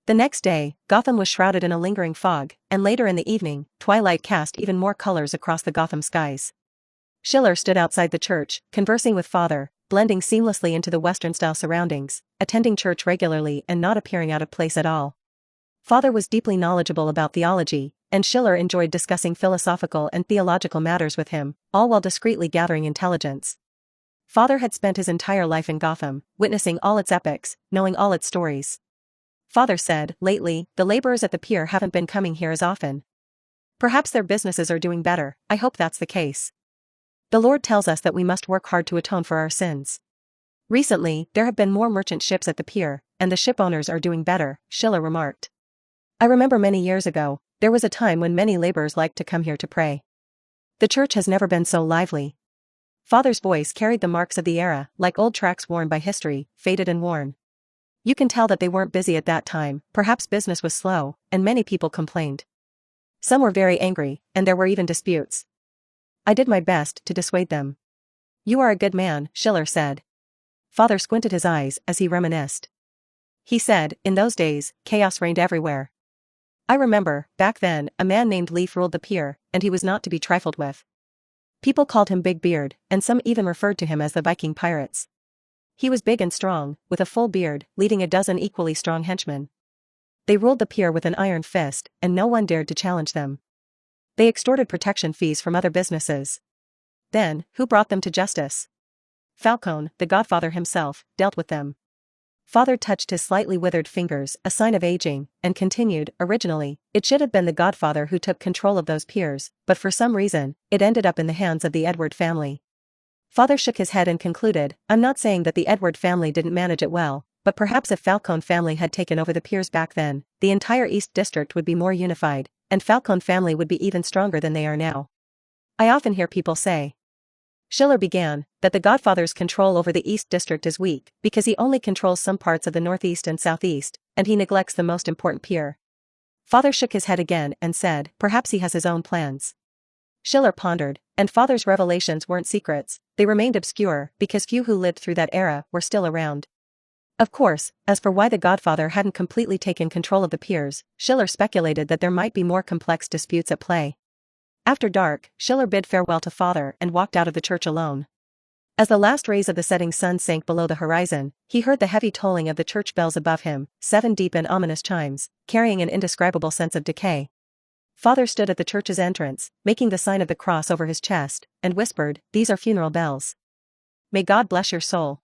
The next day, Gotham was shrouded in a lingering fog, and later in the evening, twilight cast even more colors across the Gotham skies. Schiller stood outside the church, conversing with Father, blending seamlessly into the Western-style surroundings, attending church regularly and not appearing out of place at all. Father was deeply knowledgeable about theology, and Schiller enjoyed discussing philosophical and theological matters with him, all while discreetly gathering intelligence. Father had spent his entire life in Gotham, witnessing all its epics, knowing all its stories. Father said, "Lately, the laborers at the pier haven't been coming here as often. Perhaps their businesses are doing better. I hope that's the case. The Lord tells us that we must work hard to atone for our sins. Recently, there have been more merchant ships at the pier, and the ship owners are doing better," Schiller remarked. "I remember many years ago, there was a time when many laborers liked to come here to pray. The church has never been so lively." Father's voice carried the marks of the era, like old tracks worn by history, faded and worn. "You can tell that they weren't busy at that time, perhaps business was slow, and many people complained. Some were very angry, and there were even disputes. I did my best to dissuade them." "You are a good man," Schiller said. Father squinted his eyes as he reminisced. He said, "In those days, chaos reigned everywhere. I remember, back then, a man named Leaf ruled the pier, and he was not to be trifled with. People called him Big Beard, and some even referred to him as the Viking Pirates. He was big and strong, with a full beard, leading a dozen equally strong henchmen. They ruled the pier with an iron fist, and no one dared to challenge them. They extorted protection fees from other businesses. Then, who brought them to justice? Falcone, the Godfather himself, dealt with them." Father touched his slightly withered fingers, a sign of aging, and continued, "Originally, it should have been the Godfather who took control of those piers, but for some reason, it ended up in the hands of the Edward family." Father shook his head and concluded, "I'm not saying that the Edward family didn't manage it well, but perhaps if Falcone family had taken over the piers back then, the entire East District would be more unified, and Falcone family would be even stronger than they are now. I often hear people say," Schiller began, "that the Godfather's control over the East District is weak, because he only controls some parts of the Northeast and Southeast, and he neglects the most important pier." Father shook his head again and said, "Perhaps he has his own plans." Schiller pondered, and Father's revelations weren't secrets, they remained obscure, because few who lived through that era were still around. Of course, as for why the Godfather hadn't completely taken control of the piers, Schiller speculated that there might be more complex disputes at play. After dark, Schiller bid farewell to Father and walked out of the church alone. As the last rays of the setting sun sank below the horizon, he heard the heavy tolling of the church bells above him, 7 deep and ominous chimes, carrying an indescribable sense of decay. Father stood at the church's entrance, making the sign of the cross over his chest, and whispered, "These are funeral bells. May God bless your soul."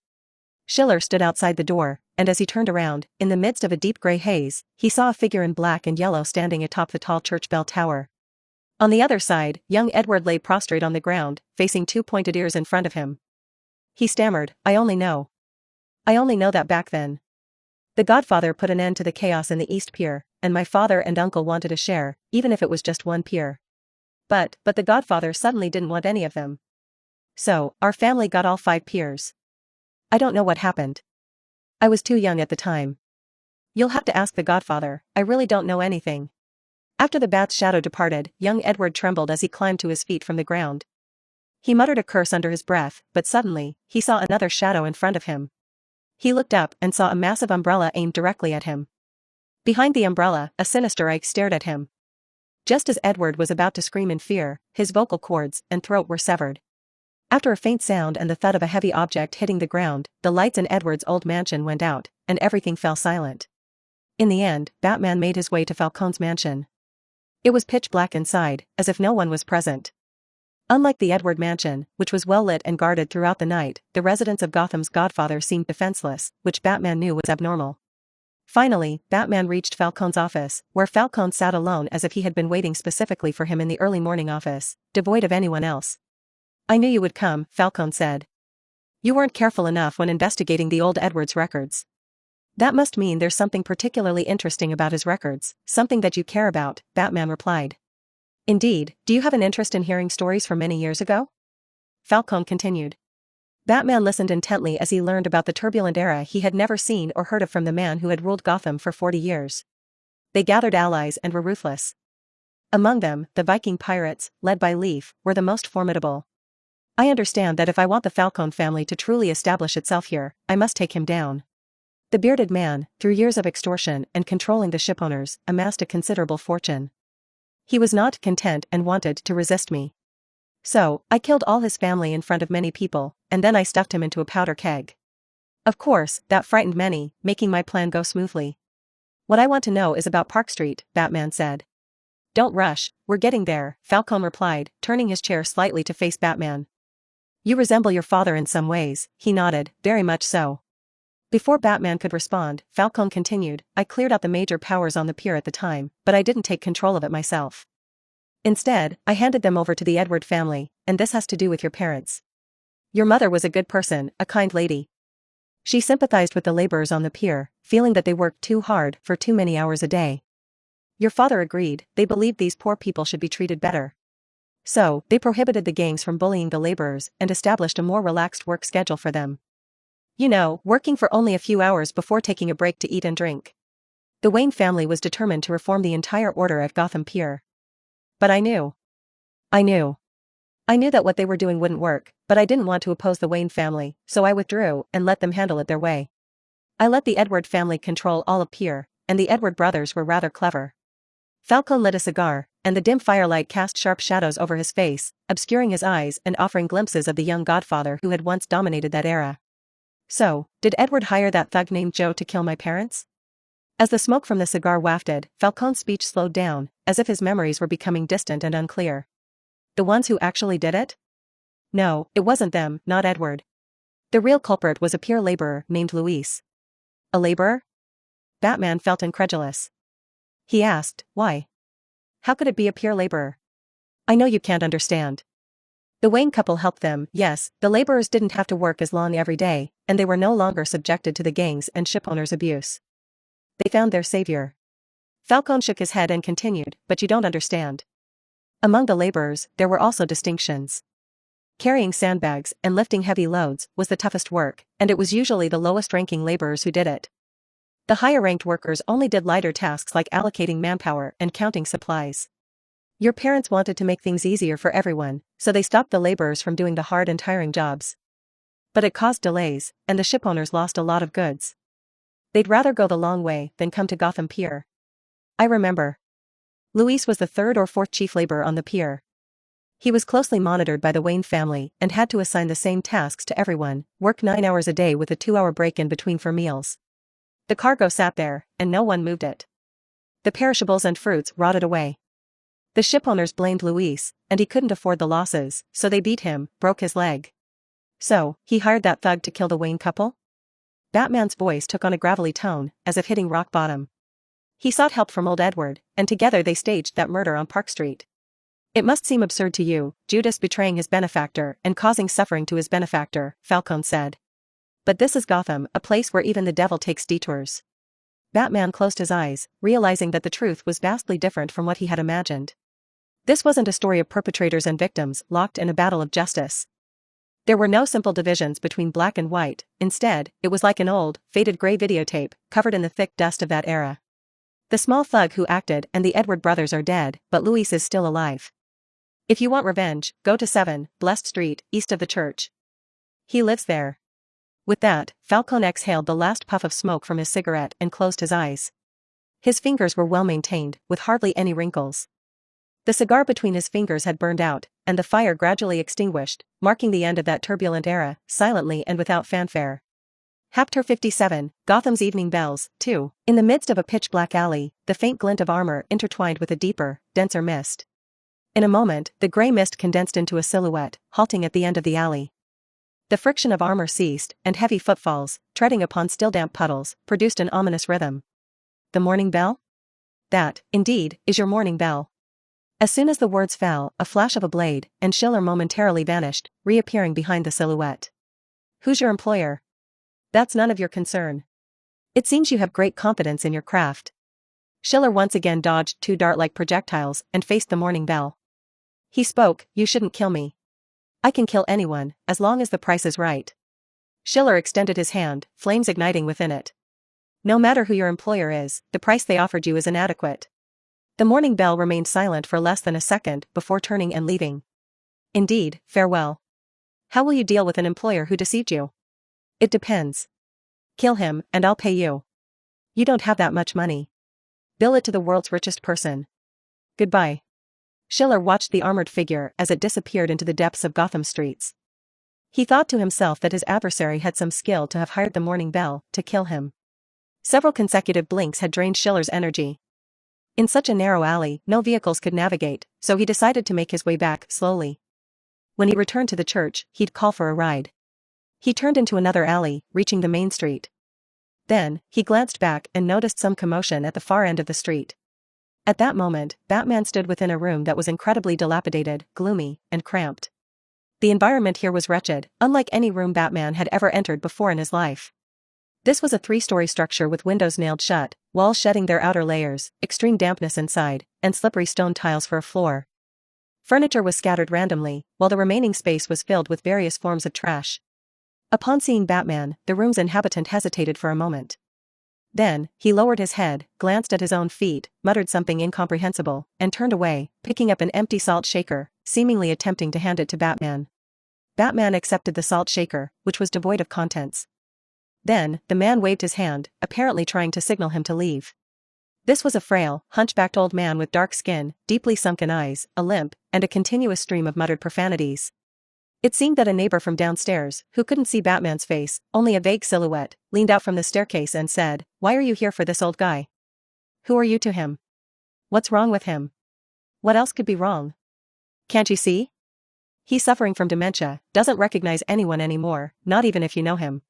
Schiller stood outside the door, and as he turned around, in the midst of a deep gray haze, he saw a figure in black and yellow standing atop the tall church bell tower. On the other side, young Edward lay prostrate on the ground, facing 2 pointed ears in front of him. He stammered, I only know that back then. The Godfather put an end to the chaos in the East Pier, and my father and uncle wanted a share, even if it was just one pier. But the Godfather suddenly didn't want any of them. So, our family got all 5 piers. I don't know what happened. I was too young at the time. You'll have to ask the Godfather, I really don't know anything." After the bat's shadow departed, young Edward trembled as he climbed to his feet from the ground. He muttered a curse under his breath, but suddenly, he saw another shadow in front of him. He looked up and saw a massive umbrella aimed directly at him. Behind the umbrella, a sinister eye stared at him. Just as Edward was about to scream in fear, his vocal cords and throat were severed. After a faint sound and the thud of a heavy object hitting the ground, the lights in Edward's old mansion went out, and everything fell silent. In the end, Batman made his way to Falcone's mansion. It was pitch black inside, as if no one was present. Unlike the Edward mansion, which was well lit and guarded throughout the night, the residence of Gotham's Godfather seemed defenseless, which Batman knew was abnormal. Finally, Batman reached Falcone's office, where Falcone sat alone as if he had been waiting specifically for him in the early morning office, devoid of anyone else. "I knew you would come," Falcone said. "You weren't careful enough when investigating the old Edward's records." "That must mean there's something particularly interesting about his records, something that you care about," Batman replied. "Indeed, do you have an interest in hearing stories from many years ago?" Falcone continued. Batman listened intently as he learned about the turbulent era he had never seen or heard of from the man who had ruled Gotham for 40 years. They gathered allies and were ruthless. Among them, the Viking pirates, led by Leaf, were the most formidable. "I understand that if I want the Falcone family to truly establish itself here, I must take him down." The bearded man, through years of extortion and controlling the shipowners, amassed a considerable fortune. He was not content and wanted to resist me. So, I killed all his family in front of many people, and then I stuffed him into a powder keg. Of course, that frightened many, making my plan go smoothly. "What I want to know is about Park Street," Batman said. "Don't rush, we're getting there," Falcone replied, turning his chair slightly to face Batman. "You resemble your father in some ways," he nodded, "very much so." Before Batman could respond, Falcone continued, "I cleared out the major powers on the pier at the time, but I didn't take control of it myself. Instead, I handed them over to the Edward family, and this has to do with your parents. Your mother was a good person, a kind lady. She sympathized with the laborers on the pier, feeling that they worked too hard for too many hours a day. Your father agreed, they believed these poor people should be treated better. So, they prohibited the gangs from bullying the laborers and established a more relaxed work schedule for them. You know, working for only a few hours before taking a break to eat and drink. The Wayne family was determined to reform the entire order at Gotham Pier. But I knew that what they were doing wouldn't work, but I didn't want to oppose the Wayne family, so I withdrew and let them handle it their way. I let the Edward family control all of Pier, and the Edward brothers were rather clever." Falcone lit a cigar, and the dim firelight cast sharp shadows over his face, obscuring his eyes and offering glimpses of the young godfather who had once dominated that era. "So, did Edward hire that thug named Joe to kill my parents?" As the smoke from the cigar wafted, Falcone's speech slowed down, as if his memories were becoming distant and unclear. "The ones who actually did it? No, it wasn't them, not Edward. The real culprit was a pier laborer named Luis." "A laborer?" Batman felt incredulous. He asked, "Why? How could it be a pier laborer?" "I know you can't understand. The Wayne couple helped them, yes, the laborers didn't have to work as long every day, and they were no longer subjected to the gangs and shipowners' abuse. They found their savior." Falcone shook his head and continued, "But you don't understand. Among the laborers, there were also distinctions. Carrying sandbags and lifting heavy loads was the toughest work, and it was usually the lowest-ranking laborers who did it. The higher-ranked workers only did lighter tasks like allocating manpower and counting supplies. Your parents wanted to make things easier for everyone, so they stopped the laborers from doing the hard and tiring jobs. But it caused delays, and the shipowners lost a lot of goods. They'd rather go the long way than come to Gotham Pier. I remember. Luis was the third or fourth chief laborer on the pier. He was closely monitored by the Wayne family and had to assign the same tasks to everyone, work 9 hours a day with a 2-hour break in between for meals. The cargo sat there, and no one moved it. The perishables and fruits rotted away. The shipowners blamed Luis, and he couldn't afford the losses, so they beat him, broke his leg. So, he hired that thug to kill the Wayne couple? Batman's voice took on a gravelly tone, as if hitting rock bottom. He sought help from old Edward, and together they staged that murder on Park Street. It must seem absurd to you, Judas betraying his benefactor and causing suffering to his benefactor, Falcone said. But this is Gotham, a place where even the devil takes detours. Batman closed his eyes, realizing that the truth was vastly different from what he had imagined. This wasn't a story of perpetrators and victims locked in a battle of justice. There were no simple divisions between black and white, instead, it was like an old, faded gray videotape, covered in the thick dust of that era. The small thug who acted and the Edward brothers are dead, but Luis is still alive. If you want revenge, go to 7, Blessed Street, east of the church. He lives there. With that, Falcone exhaled the last puff of smoke from his cigarette and closed his eyes. His fingers were well maintained, with hardly any wrinkles. The cigar between his fingers had burned out, and the fire gradually extinguished, marking the end of that turbulent era, silently and without fanfare. Chapter 57, Gotham's Evening Bells, 2. In the midst of a pitch-black alley, the faint glint of armor intertwined with a deeper, denser mist. In a moment, the gray mist condensed into a silhouette, halting at the end of the alley. The friction of armor ceased, and heavy footfalls, treading upon still damp puddles, produced an ominous rhythm. The morning bell? That, indeed, is your morning bell. As soon as the words fell, a flash of a blade, and Schiller momentarily vanished, reappearing behind the silhouette. Who's your employer? That's none of your concern. It seems you have great confidence in your craft. Schiller once again dodged 2 dart-like projectiles and faced the morning bell. He spoke, "You shouldn't kill me. I can kill anyone, as long as the price is right." Schiller extended his hand, flames igniting within it. "No matter who your employer is, the price they offered you is inadequate." The morning bell remained silent for less than a second before turning and leaving. "Indeed, farewell. How will you deal with an employer who deceived you?" "It depends. Kill him, and I'll pay you." "You don't have that much money. Bill it to the world's richest person. Goodbye." Schiller watched the armored figure as it disappeared into the depths of Gotham streets. He thought to himself that his adversary had some skill to have hired the morning bell to kill him. Several consecutive blinks had drained Schiller's energy. In such a narrow alley, no vehicles could navigate, so he decided to make his way back slowly. When he returned to the church, he'd call for a ride. He turned into another alley, reaching the main street. Then, he glanced back and noticed some commotion at the far end of the street. At that moment, Batman stood within a room that was incredibly dilapidated, gloomy, and cramped. The environment here was wretched, unlike any room Batman had ever entered before in his life. This was a 3-story structure with windows nailed shut, walls shedding their outer layers, extreme dampness inside, and slippery stone tiles for a floor. Furniture was scattered randomly, while the remaining space was filled with various forms of trash. Upon seeing Batman, the room's inhabitant hesitated for a moment. Then, he lowered his head, glanced at his own feet, muttered something incomprehensible, and turned away, picking up an empty salt shaker, seemingly attempting to hand it to Batman. Batman accepted the salt shaker, which was devoid of contents. Then, the man waved his hand, apparently trying to signal him to leave. This was a frail, hunchbacked old man with dark skin, deeply sunken eyes, a limp, and a continuous stream of muttered profanities. It seemed that a neighbor from downstairs, who couldn't see Batman's face, only a vague silhouette, leaned out from the staircase and said, "Why are you here for this old guy? Who are you to him? What's wrong with him? What else could be wrong? Can't you see? He's suffering from dementia, doesn't recognize anyone anymore, not even if you know him.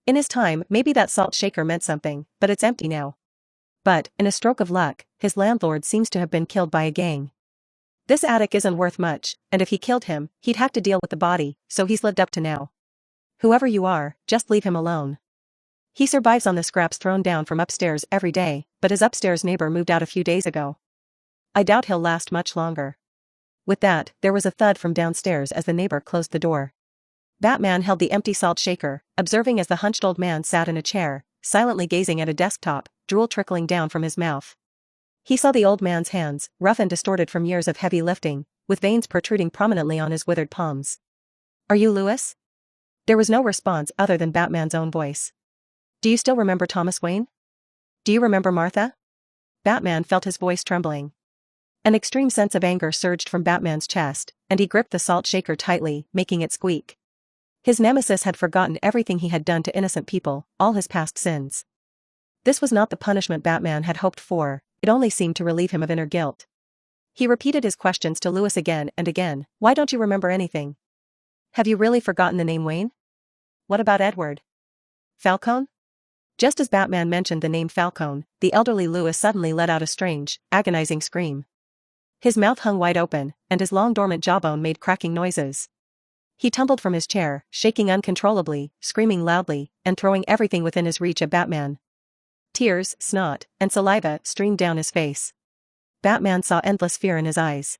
In his time, maybe that salt shaker meant something, but it's empty now. But, in a stroke of luck, his landlord seems to have been killed by a gang. This attic isn't worth much, and if he killed him, he'd have to deal with the body, so he's lived up to now. Whoever you are, just leave him alone. He survives on the scraps thrown down from upstairs every day, but his upstairs neighbor moved out a few days ago. I doubt he'll last much longer." With that, there was a thud from downstairs as the neighbor closed the door. Batman held the empty salt shaker, observing as the hunched old man sat in a chair, silently gazing at a desktop, drool trickling down from his mouth. He saw the old man's hands, rough and distorted from years of heavy lifting, with veins protruding prominently on his withered palms. "Are you Lewis?" There was no response other than Batman's own voice. "Do you still remember Thomas Wayne? Do you remember Martha?" Batman felt his voice trembling. An extreme sense of anger surged from Batman's chest, and he gripped the salt shaker tightly, making it squeak. His nemesis had forgotten everything he had done to innocent people, all his past sins. This was not the punishment Batman had hoped for, it only seemed to relieve him of inner guilt. He repeated his questions to Lewis again and again. "Why don't you remember anything? Have you really forgotten the name Wayne? What about Edward? Falcone?" Just as Batman mentioned the name Falcone, the elderly Lewis suddenly let out a strange, agonizing scream. His mouth hung wide open, and his long dormant jawbone made cracking noises. He tumbled from his chair, shaking uncontrollably, screaming loudly, and throwing everything within his reach at Batman. Tears, snot, and saliva streamed down his face. Batman saw endless fear in his eyes.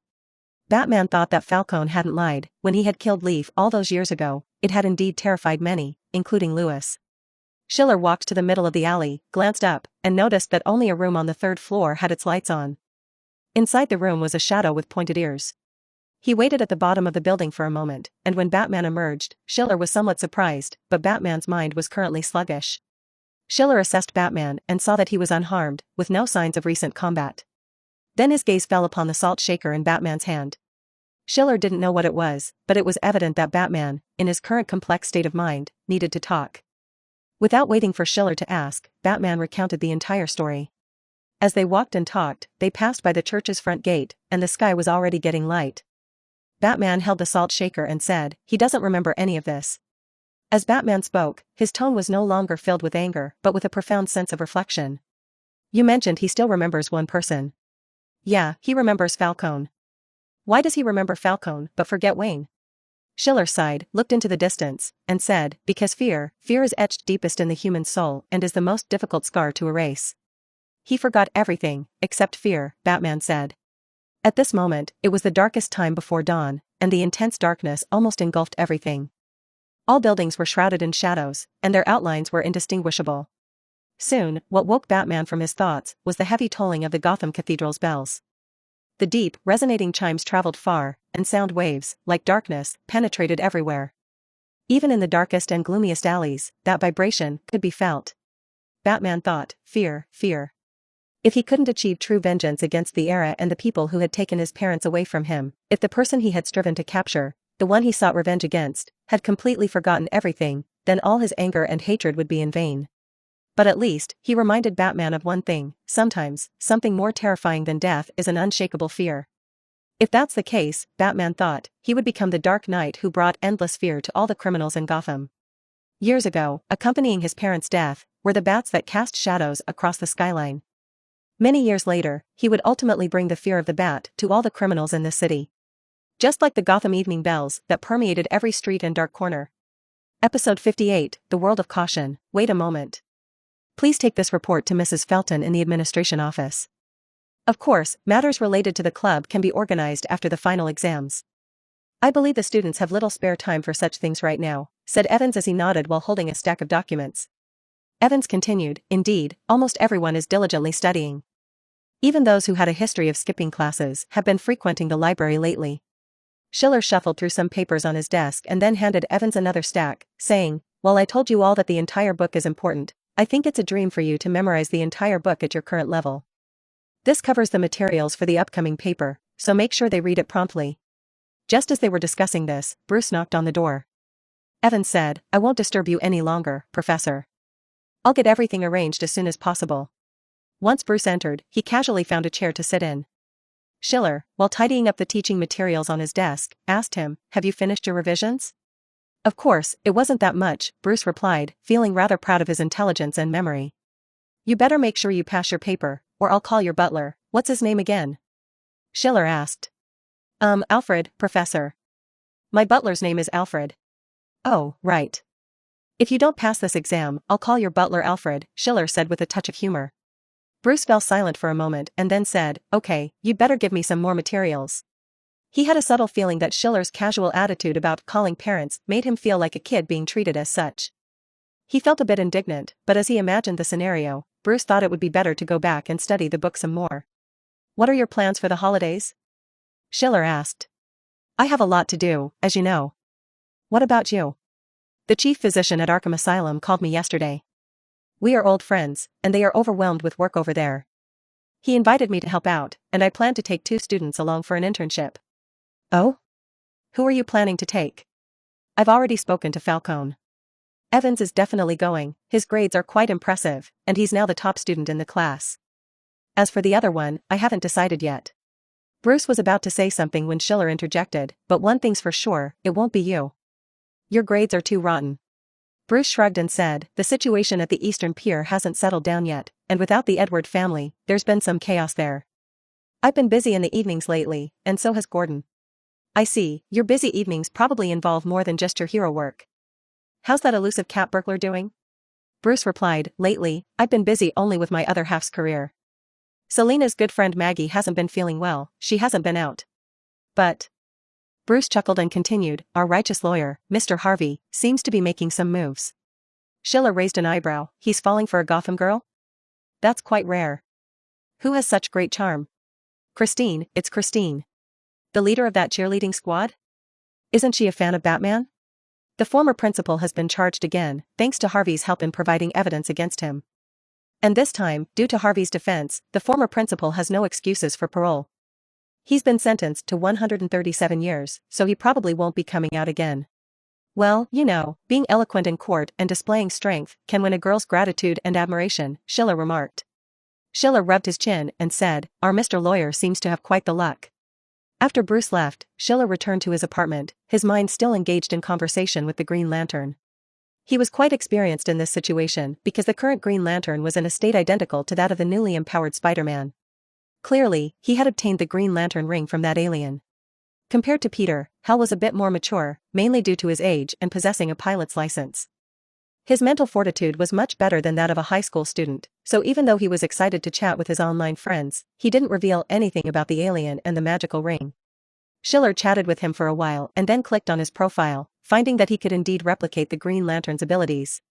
Batman thought that Falcone hadn't lied. When he had killed Leaf all those years ago, it had indeed terrified many, including Lewis. Schiller walked to the middle of the alley, glanced up, and noticed that only a room on the 3rd floor had its lights on. Inside the room was a shadow with pointed ears. He waited at the bottom of the building for a moment, and when Batman emerged, Schiller was somewhat surprised, but Batman's mind was currently sluggish. Schiller assessed Batman and saw that he was unharmed, with no signs of recent combat. Then his gaze fell upon the salt shaker in Batman's hand. Schiller didn't know what it was, but it was evident that Batman, in his current complex state of mind, needed to talk. Without waiting for Schiller to ask, Batman recounted the entire story. As they walked and talked, they passed by the church's front gate, and the sky was already getting light. Batman held the salt shaker and said, "He doesn't remember any of this." As Batman spoke, his tone was no longer filled with anger but with a profound sense of reflection. "You mentioned he still remembers one person." "Yeah, he remembers Falcone." "Why does he remember Falcone but forget Wayne?" Schiller sighed, looked into the distance, and said, "Because fear is etched deepest in the human soul and is the most difficult scar to erase." "He forgot everything, except fear," Batman said. At this moment, it was the darkest time before dawn, and the intense darkness almost engulfed everything. All buildings were shrouded in shadows, and their outlines were indistinguishable. Soon, what woke Batman from his thoughts was the heavy tolling of the Gotham Cathedral's bells. The deep, resonating chimes traveled far, and sound waves, like darkness, penetrated everywhere. Even in the darkest and gloomiest alleys, that vibration could be felt. Batman thought, fear. If he couldn't achieve true vengeance against the era and the people who had taken his parents away from him, if the person he had striven to capture, the one he sought revenge against, had completely forgotten everything, then all his anger and hatred would be in vain. But at least, he reminded Batman of one thing: sometimes, something more terrifying than death is an unshakable fear. If that's the case, Batman thought, he would become the Dark Knight who brought endless fear to all the criminals in Gotham. Years ago, accompanying his parents' death, were the bats that cast shadows across the skyline. Many years later, he would ultimately bring the fear of the bat to all the criminals in this city. Just like the Gotham evening bells that permeated every street and dark corner. Episode 58, The World of Caution. Wait a moment. Please take this report to Mrs. Felton in the administration office. Of course, matters related to the club can be organized after the final exams. I believe the students have little spare time for such things right now, said Evans as he nodded while holding a stack of documents. Evans continued, indeed, almost everyone is diligently studying. Even those who had a history of skipping classes have been frequenting the library lately. Schiller shuffled through some papers on his desk and then handed Evans another stack, saying, "Well, I told you all that the entire book is important. I think it's a dream for you to memorize the entire book at your current level. This covers the materials for the upcoming paper, so make sure they read it promptly." Just as they were discussing this, Bruce knocked on the door. Evans said, "I won't disturb you any longer, Professor. I'll get everything arranged as soon as possible." Once Bruce entered, he casually found a chair to sit in. Schiller, while tidying up the teaching materials on his desk, asked him, "Have you finished your revisions?" "Of course, it wasn't that much," Bruce replied, feeling rather proud of his intelligence and memory. "You better make sure you pass your paper, or I'll call your butler." "What's his name again?" Schiller asked. Alfred, Professor. My butler's name is Alfred." "Oh, right. If you don't pass this exam, I'll call your butler Alfred," Schiller said with a touch of humor. Bruce fell silent for a moment and then said, "Okay, you'd better give me some more materials." He had a subtle feeling that Schiller's casual attitude about calling parents made him feel like a kid being treated as such. He felt a bit indignant, but as he imagined the scenario, Bruce thought it would be better to go back and study the book some more. "What are your plans for the holidays?" Schiller asked. "I have a lot to do, as you know." "What about you?" "The chief physician at Arkham Asylum called me yesterday. We are old friends, and they are overwhelmed with work over there. He invited me to help out, and I plan to take 2 students along for an internship." "Oh? Who are you planning to take?" "I've already spoken to Falcone. Evans is definitely going, his grades are quite impressive, and he's now the top student in the class. As for the other one, I haven't decided yet." Bruce was about to say something when Schiller interjected, "But one thing's for sure, it won't be you. Your grades are too rotten." Bruce shrugged and said, "The situation at the Eastern Pier hasn't settled down yet, and without the Edward family, there's been some chaos there. I've been busy in the evenings lately, and so has Gordon." "I see, your busy evenings probably involve more than just your hero work. How's that elusive cat burglar doing?" Bruce replied, "Lately, I've been busy only with my other half's career. Selena's good friend Maggie hasn't been feeling well, she hasn't been out. But..." Bruce chuckled and continued, "Our righteous lawyer, Mr. Harvey, seems to be making some moves." Schiller raised an eyebrow. "He's falling for a Gotham girl? That's quite rare. Who has such great charm?" "Christine, it's Christine. The leader of that cheerleading squad? Isn't she a fan of Batman? The former principal has been charged again, thanks to Harvey's help in providing evidence against him." And this time, due to Harvey's defense, the former principal has no excuses for parole. He's been sentenced to 137 years, so he probably won't be coming out again. Well, you know, being eloquent in court and displaying strength can win a girl's gratitude and admiration, Schiller remarked. Schiller rubbed his chin and said, "Our Mr. Lawyer seems to have quite the luck." After Bruce left, Schiller returned to his apartment, his mind still engaged in conversation with the Green Lantern. He was quite experienced in this situation because the current Green Lantern was in a state identical to that of the newly empowered Spider-Man. Clearly, he had obtained the Green Lantern ring from that alien. Compared to Peter, Hal was a bit more mature, mainly due to his age and possessing a pilot's license. His mental fortitude was much better than that of a high school student, so even though he was excited to chat with his online friends, he didn't reveal anything about the alien and the magical ring. Schiller chatted with him for a while and then clicked on his profile, finding that he could indeed replicate the Green Lantern's abilities.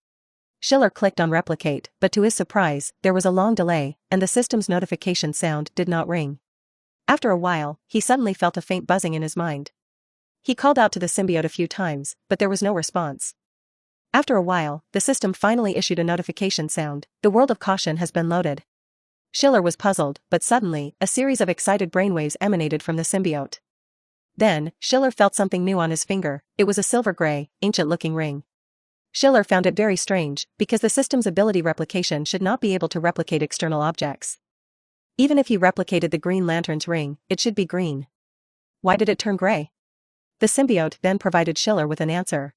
Schiller clicked on replicate, but to his surprise, there was a long delay, and the system's notification sound did not ring. After a while, he suddenly felt a faint buzzing in his mind. He called out to the symbiote a few times, but there was no response. After a while, the system finally issued a notification sound: "The world of caution has been loaded." Schiller was puzzled, but suddenly, a series of excited brainwaves emanated from the symbiote. Then, Schiller felt something new on his finger. It was a silver-gray, ancient-looking ring. Schiller found it very strange, because the system's ability replication should not be able to replicate external objects. Even if he replicated the Green Lantern's ring, it should be green. Why did it turn gray? The symbiote then provided Schiller with an answer.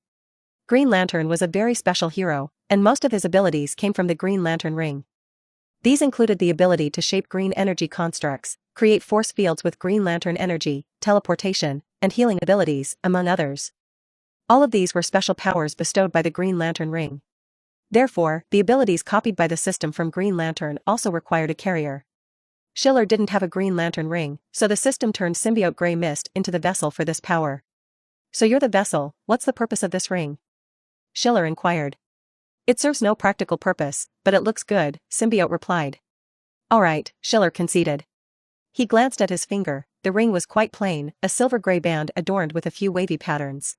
Green Lantern was a very special hero, and most of his abilities came from the Green Lantern ring. These included the ability to shape green energy constructs, create force fields with Green Lantern energy, teleportation, and healing abilities, among others. All of these were special powers bestowed by the Green Lantern ring. Therefore, the abilities copied by the system from Green Lantern also required a carrier. Schiller didn't have a Green Lantern ring, so the system turned symbiote gray mist into the vessel for this power. "So you're the vessel, what's the purpose of this ring?" Schiller inquired. "It serves no practical purpose, but it looks good," symbiote replied. "Alright," Schiller conceded. He glanced at his finger. The ring was quite plain, a silver-gray band adorned with a few wavy patterns.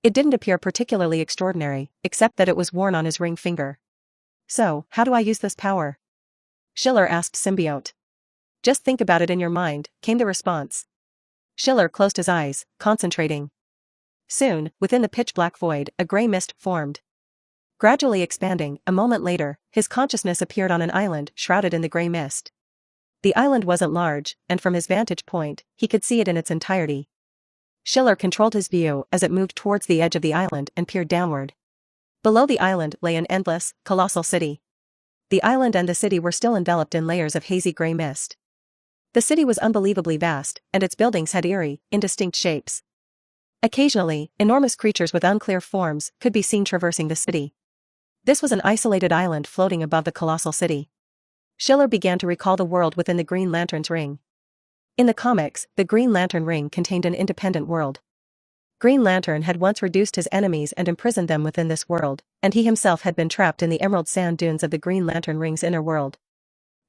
It didn't appear particularly extraordinary, except that it was worn on his ring finger. "So, how do I use this power?" Schiller asked symbiote. "Just think about it in your mind," came the response. Schiller closed his eyes, concentrating. Soon, within the pitch-black void, a gray mist formed. Gradually expanding, a moment later, his consciousness appeared on an island shrouded in the gray mist. The island wasn't large, and from his vantage point, he could see it in its entirety. Schiller controlled his view as it moved towards the edge of the island and peered downward. Below the island lay an endless, colossal city. The island and the city were still enveloped in layers of hazy gray mist. The city was unbelievably vast, and its buildings had eerie, indistinct shapes. Occasionally, enormous creatures with unclear forms could be seen traversing the city. This was an isolated island floating above the colossal city. Schiller began to recall the world within the Green Lantern's ring. In the comics, the Green Lantern ring contained an independent world. Green Lantern had once reduced his enemies and imprisoned them within this world, and he himself had been trapped in the emerald sand dunes of the Green Lantern ring's inner world.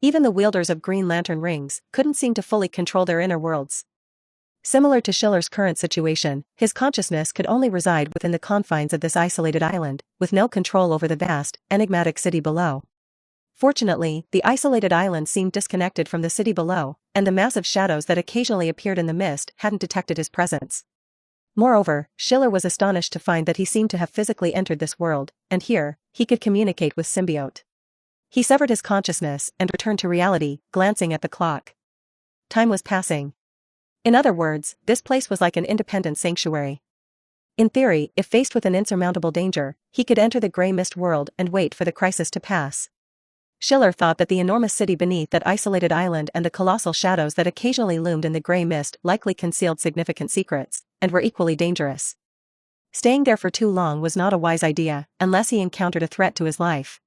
Even the wielders of Green Lantern rings couldn't seem to fully control their inner worlds. Similar to Schiller's current situation, his consciousness could only reside within the confines of this isolated island, with no control over the vast, enigmatic city below. Fortunately, the isolated island seemed disconnected from the city below, and the massive shadows that occasionally appeared in the mist hadn't detected his presence. Moreover, Schiller was astonished to find that he seemed to have physically entered this world, and here, he could communicate with symbiote. He severed his consciousness and returned to reality, glancing at the clock. Time was passing. In other words, this place was like an independent sanctuary. In theory, if faced with an insurmountable danger, he could enter the gray mist world and wait for the crisis to pass. Schiller thought that the enormous city beneath that isolated island and the colossal shadows that occasionally loomed in the gray mist likely concealed significant secrets, and were equally dangerous. Staying there for too long was not a wise idea, unless he encountered a threat to his life.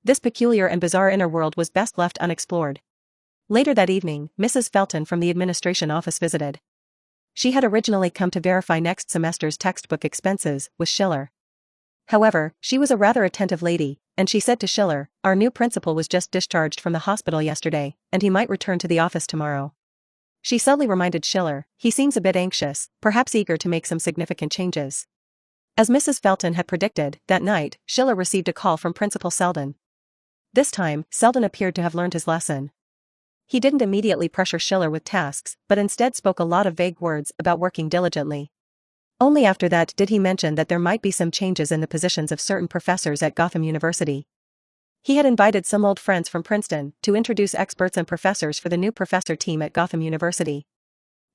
This peculiar and bizarre inner world was best left unexplored. Later that evening, Mrs. Felton from the administration office visited. She had originally come to verify next semester's textbook expenses with Schiller. However, she was a rather attentive lady, and she said to Schiller, "Our new principal was just discharged from the hospital yesterday, and he might return to the office tomorrow." She subtly reminded Schiller, "He seems a bit anxious, perhaps eager to make some significant changes." As Mrs. Felton had predicted, that night, Schiller received a call from Principal Selden. This time, Selden appeared to have learned his lesson. He didn't immediately pressure Schiller with tasks, but instead spoke a lot of vague words about working diligently. Only after that did he mention that there might be some changes in the positions of certain professors at Gotham University. He had invited some old friends from Princeton to introduce experts and professors for the new professor team at Gotham University.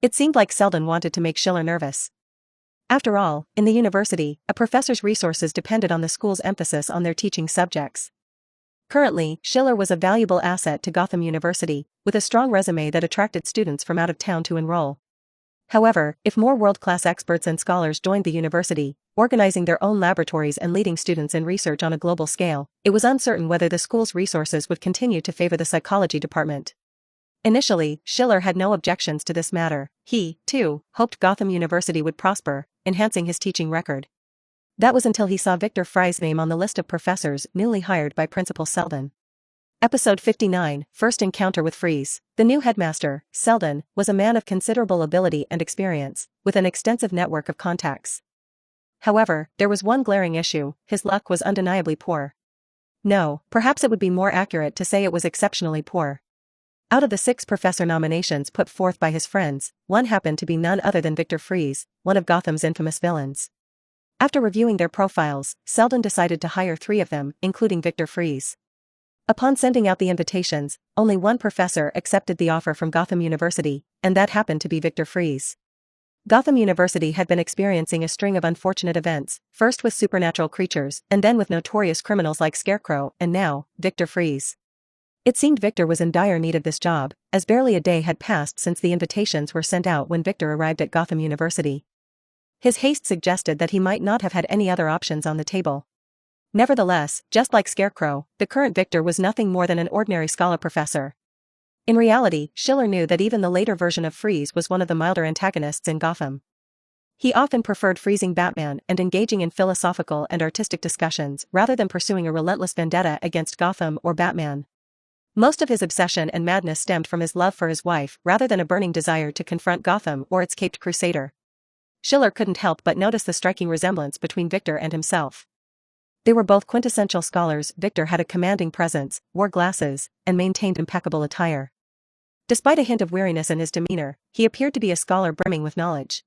It seemed like Selden wanted to make Schiller nervous. After all, in the university, a professor's resources depended on the school's emphasis on their teaching subjects. Currently, Schiller was a valuable asset to Gotham University, with a strong resume that attracted students from out of town to enroll. However, if more world-class experts and scholars joined the university, organizing their own laboratories and leading students in research on a global scale, it was uncertain whether the school's resources would continue to favor the psychology department. Initially, Schiller had no objections to this matter. He, too, hoped Gotham University would prosper, enhancing his teaching record. That was until he saw Victor Fry's name on the list of professors newly hired by Principal Selden. Episode 59, First Encounter with Fries. The new headmaster, Selden, was a man of considerable ability and experience, with an extensive network of contacts. However, there was one glaring issue: his luck was undeniably poor. No, perhaps it would be more accurate to say it was exceptionally poor. Out of the 6 professor nominations put forth by his friends, one happened to be none other than Victor Fries, one of Gotham's infamous villains. After reviewing their profiles, Selden decided to hire 3 of them, including Victor Fries. Upon sending out the invitations, only one professor accepted the offer from Gotham University, and that happened to be Victor Fries. Gotham University had been experiencing a string of unfortunate events, first with supernatural creatures, and then with notorious criminals like Scarecrow, and now, Victor Fries. It seemed Victor was in dire need of this job, as barely a day had passed since the invitations were sent out when Victor arrived at Gotham University. His haste suggested that he might not have had any other options on the table. Nevertheless, just like Scarecrow, the current Victor was nothing more than an ordinary scholar professor. In reality, Schiller knew that even the later version of Fries was one of the milder antagonists in Gotham. He often preferred freezing Batman and engaging in philosophical and artistic discussions rather than pursuing a relentless vendetta against Gotham or Batman. Most of his obsession and madness stemmed from his love for his wife rather than a burning desire to confront Gotham or its caped crusader. Schiller couldn't help but notice the striking resemblance between Victor and himself. They were both quintessential scholars. Victor had a commanding presence, wore glasses, and maintained impeccable attire. Despite a hint of weariness in his demeanor, he appeared to be a scholar brimming with knowledge.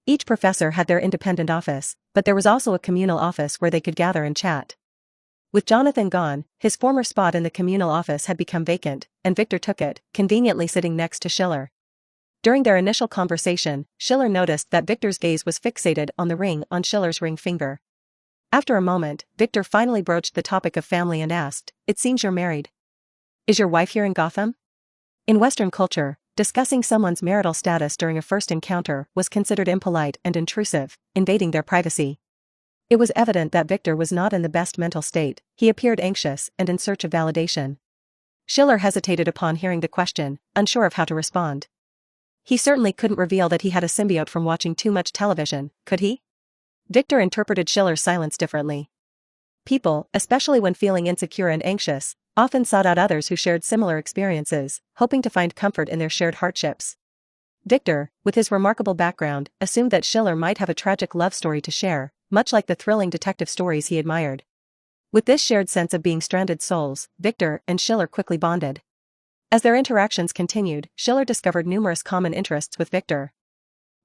Each professor had their independent office, but there was also a communal office where they could gather and chat. With Jonathan gone, his former spot in the communal office had become vacant, and Victor took it, conveniently sitting next to Schiller. During their initial conversation, Schiller noticed that Victor's gaze was fixated on the ring on Schiller's ring finger. After a moment, Victor finally broached the topic of family and asked, "It seems you're married. Is your wife here in Gotham?" In Western culture, discussing someone's marital status during a first encounter was considered impolite and intrusive, invading their privacy. It was evident that Victor was not in the best mental state. He appeared anxious and in search of validation. Schiller hesitated upon hearing the question, unsure of how to respond. He certainly couldn't reveal that he had a symbiote from watching too much television, could he? Victor interpreted Schiller's silence differently. People, especially when feeling insecure and anxious, often sought out others who shared similar experiences, hoping to find comfort in their shared hardships. Victor, with his remarkable background, assumed that Schiller might have a tragic love story to share, much like the thrilling detective stories he admired. With this shared sense of being stranded souls, Victor and Schiller quickly bonded. As their interactions continued, Schiller discovered numerous common interests with Victor.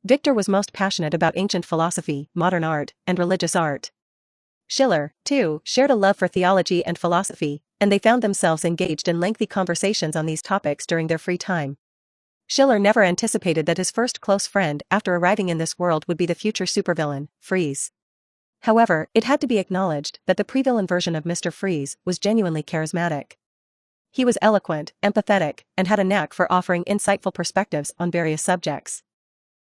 Victor was most passionate about ancient philosophy, modern art, and religious art. Schiller, too, shared a love for theology and philosophy, and they found themselves engaged in lengthy conversations on these topics during their free time. Schiller never anticipated that his first close friend after arriving in this world would be the future supervillain, Fries. However, it had to be acknowledged that the pre-villain version of Mr. Fries was genuinely charismatic. He was eloquent, empathetic, and had a knack for offering insightful perspectives on various subjects.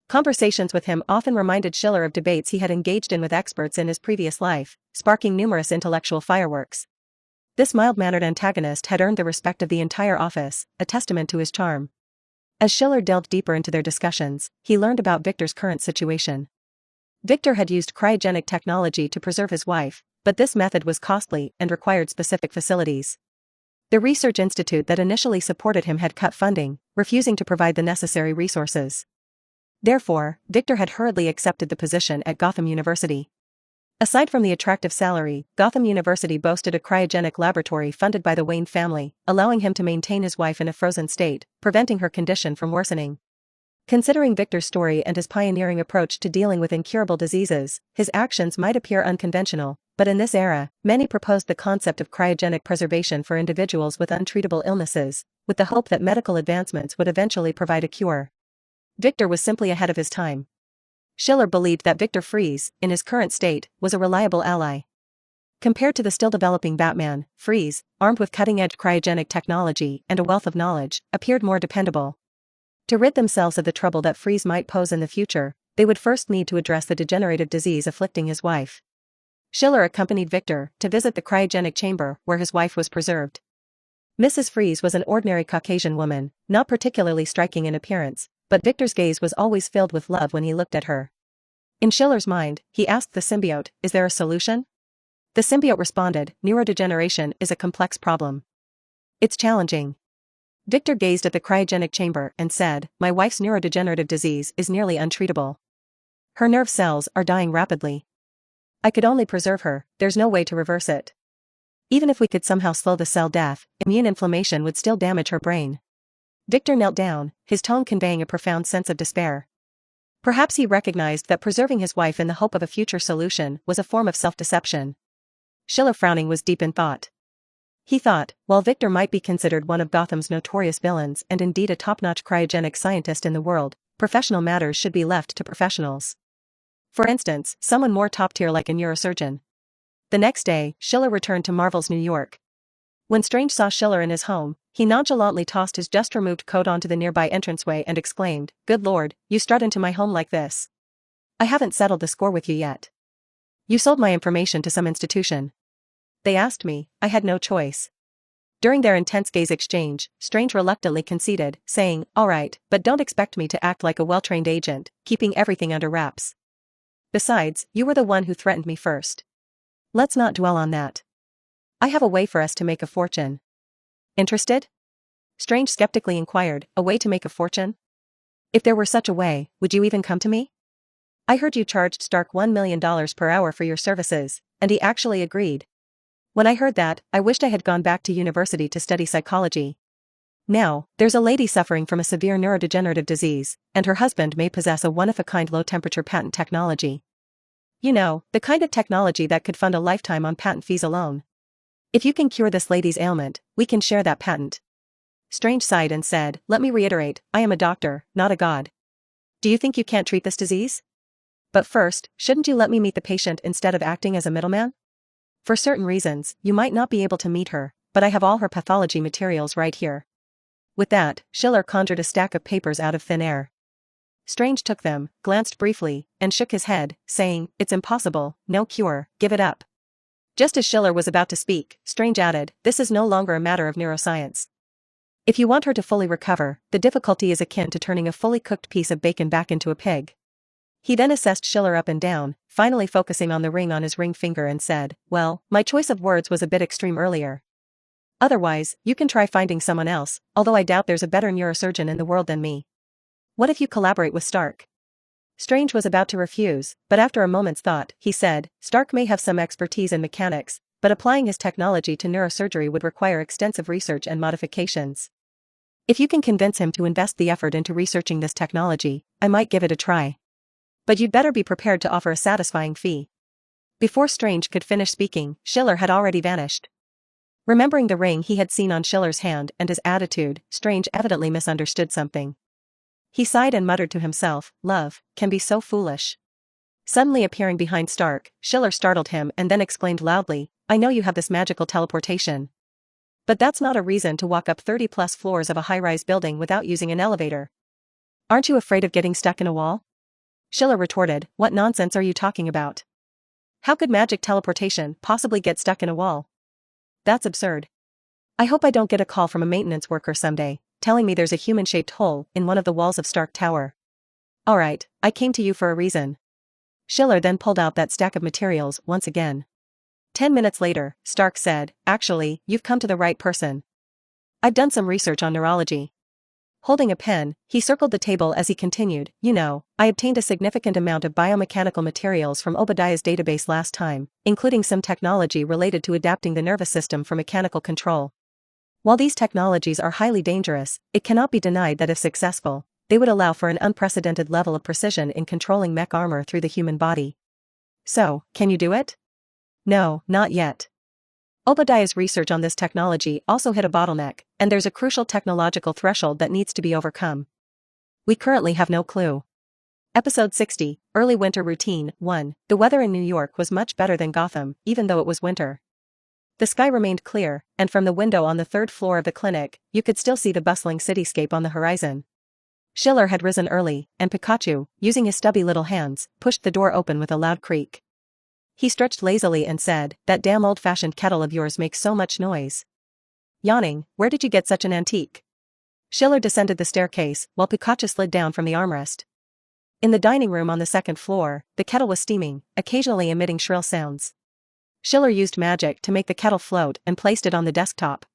Conversations with him often reminded Schiller of debates he had engaged in with experts in his previous life, sparking numerous intellectual fireworks. This mild-mannered antagonist had earned the respect of the entire office, a testament to his charm. As Schiller delved deeper into their discussions, he learned about Victor's current situation. Victor had used cryogenic technology to preserve his wife, but this method was costly and required specific facilities. The research institute that initially supported him had cut funding, refusing to provide the necessary resources. Therefore, Victor had hurriedly accepted the position at Gotham University. Aside from the attractive salary, Gotham University boasted a cryogenic laboratory funded by the Wayne family, allowing him to maintain his wife in a frozen state, preventing her condition from worsening. Considering Victor's story and his pioneering approach to dealing with incurable diseases, his actions might appear unconventional, but in this era, many proposed the concept of cryogenic preservation for individuals with untreatable illnesses, with the hope that medical advancements would eventually provide a cure. Victor was simply ahead of his time. Schiller believed that Victor Fries, in his current state, was a reliable ally. Compared to the still-developing Batman, Fries, armed with cutting-edge cryogenic technology and a wealth of knowledge, appeared more dependable. To rid themselves of the trouble that Fries might pose in the future, they would first need to address the degenerative disease afflicting his wife. Schiller accompanied Victor to visit the cryogenic chamber where his wife was preserved. Mrs. Fries was an ordinary Caucasian woman, not particularly striking in appearance, but Victor's gaze was always filled with love when he looked at her. In Schiller's mind, he asked the symbiote, "Is there a solution?" The symbiote responded, "Neurodegeneration is a complex problem. It's challenging." Victor gazed at the cryogenic chamber and said, "My wife's neurodegenerative disease is nearly untreatable. Her nerve cells are dying rapidly. I could only preserve her, there's no way to reverse it. Even if we could somehow slow the cell death, immune inflammation would still damage her brain." Victor knelt down, his tone conveying a profound sense of despair. Perhaps he recognized that preserving his wife in the hope of a future solution was a form of self-deception. Schiller, frowning, was deep in thought. He thought, while Victor might be considered one of Gotham's notorious villains and indeed a top-notch cryogenic scientist in the world, professional matters should be left to professionals. For instance, someone more top-tier like a neurosurgeon. The next day, Schiller returned to Marvel's New York. When Strange saw Schiller in his home, he nonchalantly tossed his just-removed coat onto the nearby entranceway and exclaimed, "Good Lord, you strut into my home like this. I haven't settled the score with you yet. You sold my information to some institution. They asked me, I had no choice." During their intense gaze exchange, Strange reluctantly conceded, saying, "All right, but don't expect me to act like a well-trained agent, keeping everything under wraps. Besides, you were the one who threatened me first. Let's not dwell on that. I have a way for us to make a fortune." "Interested?" Strange skeptically inquired, "A way to make a fortune? If there were such a way, would you even come to me? I heard you charged Stark $1 million per hour for your services, and he actually agreed. When I heard that, I wished I had gone back to university to study psychology. Now, there's a lady suffering from a severe neurodegenerative disease, and her husband may possess a one-of-a-kind low-temperature patent technology. You know, the kind of technology that could fund a lifetime on patent fees alone. If you can cure this lady's ailment, we can share that patent." Strange sighed and said, "Let me reiterate, I am a doctor, not a god. Do you think you can't treat this disease? But first, shouldn't you let me meet the patient instead of acting as a middleman? For certain reasons, you might not be able to meet her, but I have all her pathology materials right here." With that, Schiller conjured a stack of papers out of thin air. Strange took them, glanced briefly, and shook his head, saying, "It's impossible, no cure, give it up." Just as Schiller was about to speak, Strange added, "This is no longer a matter of neuroscience. If you want her to fully recover, the difficulty is akin to turning a fully cooked piece of bacon back into a pig." He then assessed Schiller up and down, finally focusing on the ring on his ring finger and said, "Well, my choice of words was a bit extreme earlier. Otherwise, you can try finding someone else, although I doubt there's a better neurosurgeon in the world than me. What if you collaborate with Stark?" Strange was about to refuse, but after a moment's thought, he said, "Stark may have some expertise in mechanics, but applying his technology to neurosurgery would require extensive research and modifications. If you can convince him to invest the effort into researching this technology, I might give it a try. But you'd better be prepared to offer a satisfying fee." Before Strange could finish speaking, Schiller had already vanished. Remembering the ring he had seen on Schiller's hand and his attitude, Strange evidently misunderstood something. He sighed and muttered to himself, "Love can be so foolish." Suddenly appearing behind Stark, Schiller startled him and then exclaimed loudly, "I know you have this magical teleportation. But that's not a reason to walk up 30-plus floors of a high-rise building without using an elevator. Aren't you afraid of getting stuck in a wall?" Schiller retorted, "What nonsense are you talking about? How could magic teleportation possibly get stuck in a wall? That's absurd. I hope I don't get a call from a maintenance worker someday, telling me there's a human-shaped hole in one of the walls of Stark Tower. All right, I came to you for a reason." Schiller then pulled out that stack of materials once again. 10 minutes later, Stark said, "Actually, you've come to the right person. I've done some research on neurology." Holding a pen, he circled the table as he continued, you know, I obtained a significant amount of biomechanical materials from Obadiah's database last time, including some technology related to adapting the nervous system for mechanical control. While these technologies are highly dangerous, it cannot be denied that if successful, they would allow for an unprecedented level of precision in controlling mech armor through the human body. So, can you do it? No, not yet. Obadiah's research on this technology also hit a bottleneck, and there's a crucial technological threshold that needs to be overcome. We currently have no clue. Episode 60, Early Winter Routine, 1. The weather in New York was much better than Gotham, even though it was winter. The sky remained clear, and from the window on the third floor of the clinic, you could still see the bustling cityscape on the horizon. Schiller had risen early, and Pikachu, using his stubby little hands, pushed the door open with a loud creak. He stretched lazily and said, that damn old-fashioned kettle of yours makes so much noise. Yawning, where did you get such an antique? Schiller descended the staircase, while Pikachu slid down from the armrest. In the dining room on the second floor, the kettle was steaming, occasionally emitting shrill sounds. Schiller used magic to make the kettle float and placed it on the desktop.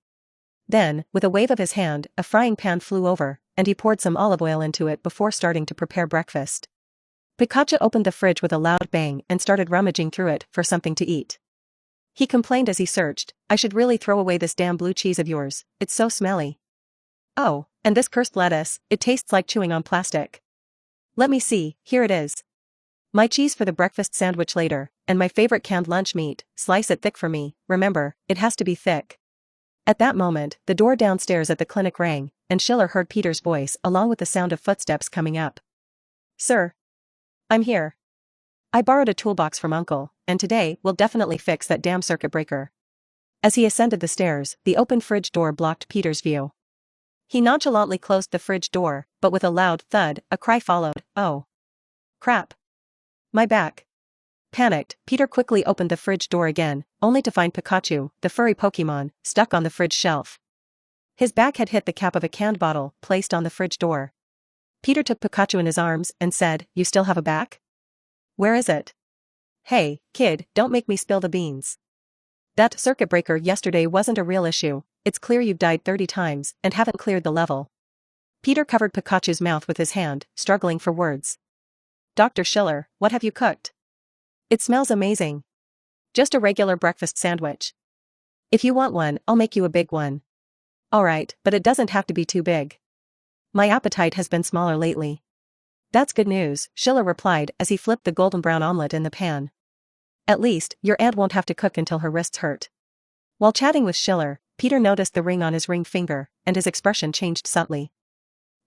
Then, with a wave of his hand, a frying pan flew over, and he poured some olive oil into it before starting to prepare breakfast. Pikachu opened the fridge with a loud bang and started rummaging through it for something to eat. He complained as he searched, I should really throw away this damn blue cheese of yours, it's so smelly. Oh, and this cursed lettuce, it tastes like chewing on plastic. Let me see, here it is. My cheese for the breakfast sandwich later, and my favorite canned lunch meat, slice it thick for me, remember, it has to be thick. At that moment, the door downstairs at the clinic rang, and Schiller heard Peter's voice along with the sound of footsteps coming up. Sir. I'm here. I borrowed a toolbox from Uncle, and today we'll definitely fix that damn circuit breaker. As he ascended the stairs, the open fridge door blocked Peter's view. He nonchalantly closed the fridge door, but with a loud thud, a cry followed, oh. Crap. My back. Panicked, Peter quickly opened the fridge door again, only to find Pikachu, the furry Pokemon, stuck on the fridge shelf. His back had hit the cap of a canned bottle placed on the fridge door. Peter took Pikachu in his arms and said, you still have a back? Where is it? Hey, kid, don't make me spill the beans. That circuit breaker yesterday wasn't a real issue, it's clear you've died 30 times and haven't cleared the level. Peter covered Pikachu's mouth with his hand, struggling for words. Dr. Schiller, what have you cooked? It smells amazing. Just a regular breakfast sandwich. If you want one, I'll make you a big one. Alright, but it doesn't have to be too big. My appetite has been smaller lately. That's good news, Schiller replied as he flipped the golden brown omelet in the pan. At least, your aunt won't have to cook until her wrists hurt. While chatting with Schiller, Peter noticed the ring on his ring finger, and his expression changed subtly.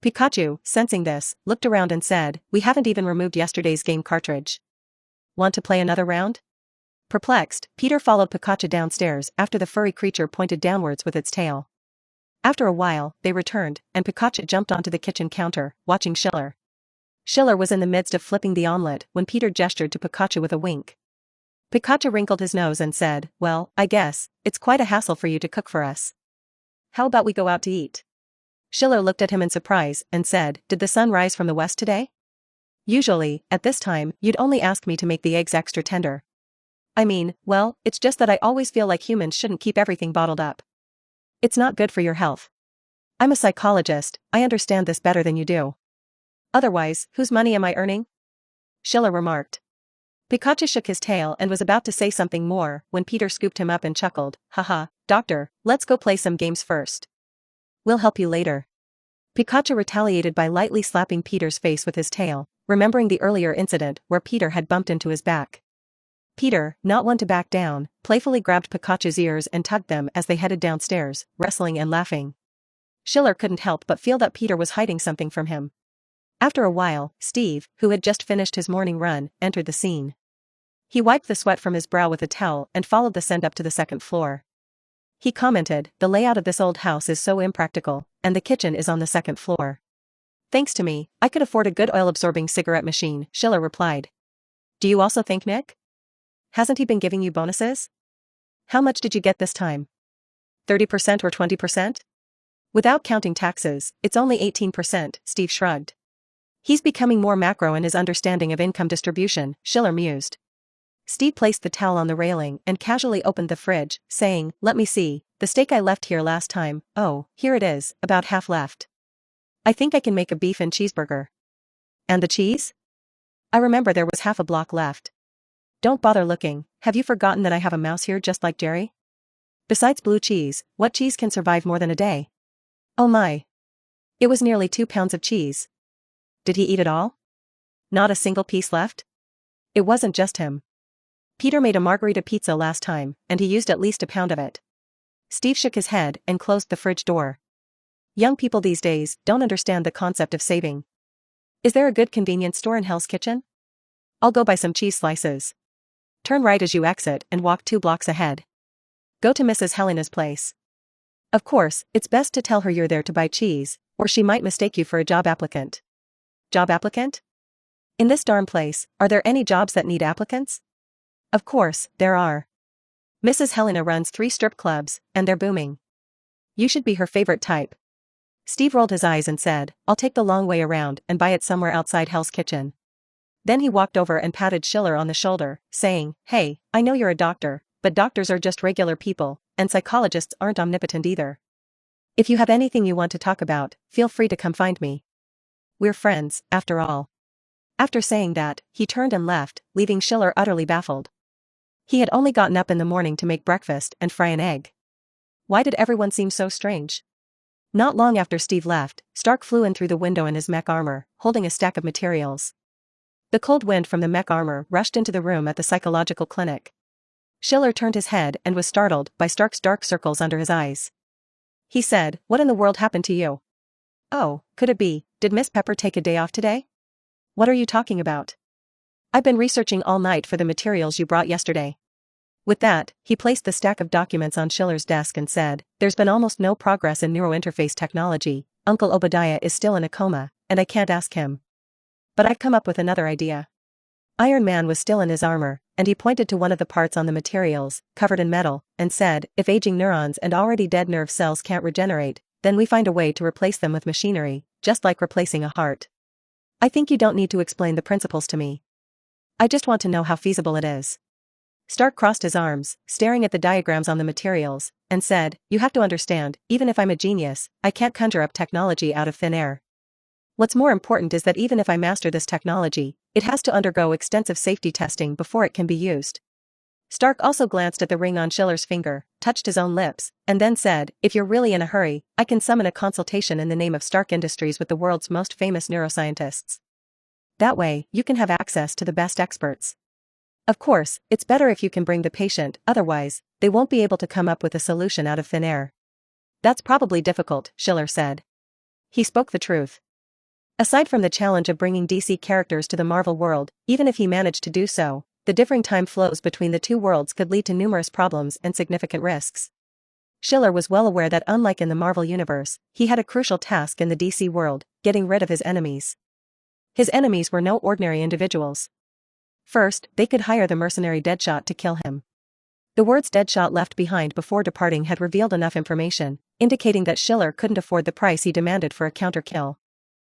Pikachu, sensing this, looked around and said, we haven't even removed yesterday's game cartridge. Want to play another round? Perplexed, Peter followed Pikachu downstairs after the furry creature pointed downwards with its tail. After a while, they returned, and Pikachu jumped onto the kitchen counter, watching Schiller. Schiller was in the midst of flipping the omelet when Peter gestured to Pikachu with a wink. Pikachu wrinkled his nose and said, well, I guess, it's quite a hassle for you to cook for us. How about we go out to eat? Schiller looked at him in surprise and said, did the sun rise from the west today? Usually, at this time, you'd only ask me to make the eggs extra tender. I mean, well, it's just that I always feel like humans shouldn't keep everything bottled up. It's not good for your health. I'm a psychologist, I understand this better than you do. Otherwise, whose money am I earning? Schiller remarked. Pikachu shook his tail and was about to say something more when Peter scooped him up and chuckled, haha, doctor, let's go play some games first. We'll help you later. Pikachu retaliated by lightly slapping Peter's face with his tail, remembering the earlier incident where Peter had bumped into his back. Peter, not one to back down, playfully grabbed Pikachu's ears and tugged them as they headed downstairs, wrestling and laughing. Schiller couldn't help but feel that Peter was hiding something from him. After a while, Steve, who had just finished his morning run, entered the scene. He wiped the sweat from his brow with a towel and followed the scent up to the second floor. He commented, the layout of this old house is so impractical, and the kitchen is on the second floor. Thanks to me, I could afford a good oil-absorbing cigarette machine, Schiller replied. Do you also think Nick? Hasn't he been giving you bonuses? How much did you get this time? 30% or 20%? Without counting taxes, it's only 18%, Steve shrugged. He's becoming more macro in his understanding of income distribution, Schiller mused. Steve placed the towel on the railing and casually opened the fridge, saying, let me see, the steak I left here last time, oh, here it is, about half left. I think I can make a beef and cheeseburger. And the cheese? I remember there was half a block left. Don't bother looking, have you forgotten that I have a mouse here just like Jerry? Besides blue cheese, what cheese can survive more than a day? Oh my. It was nearly 2 pounds of cheese. Did he eat it all? Not a single piece left? It wasn't just him. Peter made a margarita pizza last time, and he used at least a pound of it. Steve shook his head and closed the fridge door. Young people these days don't understand the concept of saving. Is there a good convenience store in Hell's Kitchen? I'll go buy some cheese slices. Turn right as you exit and walk 2 blocks ahead. Go to Mrs. Helena's place. Of course, it's best to tell her you're there to buy cheese, or she might mistake you for a job applicant. Job applicant? In this darn place, are there any jobs that need applicants? Of course, there are. Mrs. Helena runs 3 strip clubs, and they're booming. You should be her favorite type. Steve rolled his eyes and said, I'll take the long way around and buy it somewhere outside Hell's Kitchen. Then he walked over and patted Schiller on the shoulder, saying, Hey, I know you're a doctor, but doctors are just regular people, and psychologists aren't omnipotent either. If you have anything you want to talk about, feel free to come find me. We're friends, after all. After saying that, he turned and left, leaving Schiller utterly baffled. He had only gotten up in the morning to make breakfast and fry an egg. Why did everyone seem so strange? Not long after Steve left, Stark flew in through the window in his mech armor, holding a stack of materials. The cold wind from the mech armor rushed into the room at the psychological clinic. Schiller turned his head and was startled by Stark's dark circles under his eyes. He said, What in the world happened to you? Oh, could it be, did Miss Pepper take a day off today? What are you talking about? I've been researching all night for the materials you brought yesterday. With that, he placed the stack of documents on Schiller's desk and said, There's been almost no progress in neurointerface technology, Uncle Obadiah is still in a coma, and I can't ask him. But I've come up with another idea. Iron Man was still in his armor, and he pointed to one of the parts on the materials, covered in metal, and said, If aging neurons and already dead nerve cells can't regenerate, then we find a way to replace them with machinery, just like replacing a heart. I think you don't need to explain the principles to me. I just want to know how feasible it is. Stark crossed his arms, staring at the diagrams on the materials, and said, You have to understand, even if I'm a genius, I can't conjure up technology out of thin air. What's more important is that even if I master this technology, it has to undergo extensive safety testing before it can be used. Stark also glanced at the ring on Schiller's finger, touched his own lips, and then said, If you're really in a hurry, I can summon a consultation in the name of Stark Industries with the world's most famous neuroscientists. That way, you can have access to the best experts. Of course, it's better if you can bring the patient, otherwise, they won't be able to come up with a solution out of thin air. That's probably difficult, Schiller said. He spoke the truth. Aside from the challenge of bringing DC characters to the Marvel world, even if he managed to do so, the differing time flows between the 2 worlds could lead to numerous problems and significant risks. Schiller was well aware that unlike in the Marvel universe, he had a crucial task in the DC world, getting rid of his enemies. His enemies were no ordinary individuals. First, they could hire the mercenary Deadshot to kill him. The words Deadshot left behind before departing had revealed enough information, indicating that Schiller couldn't afford the price he demanded for a counter-kill.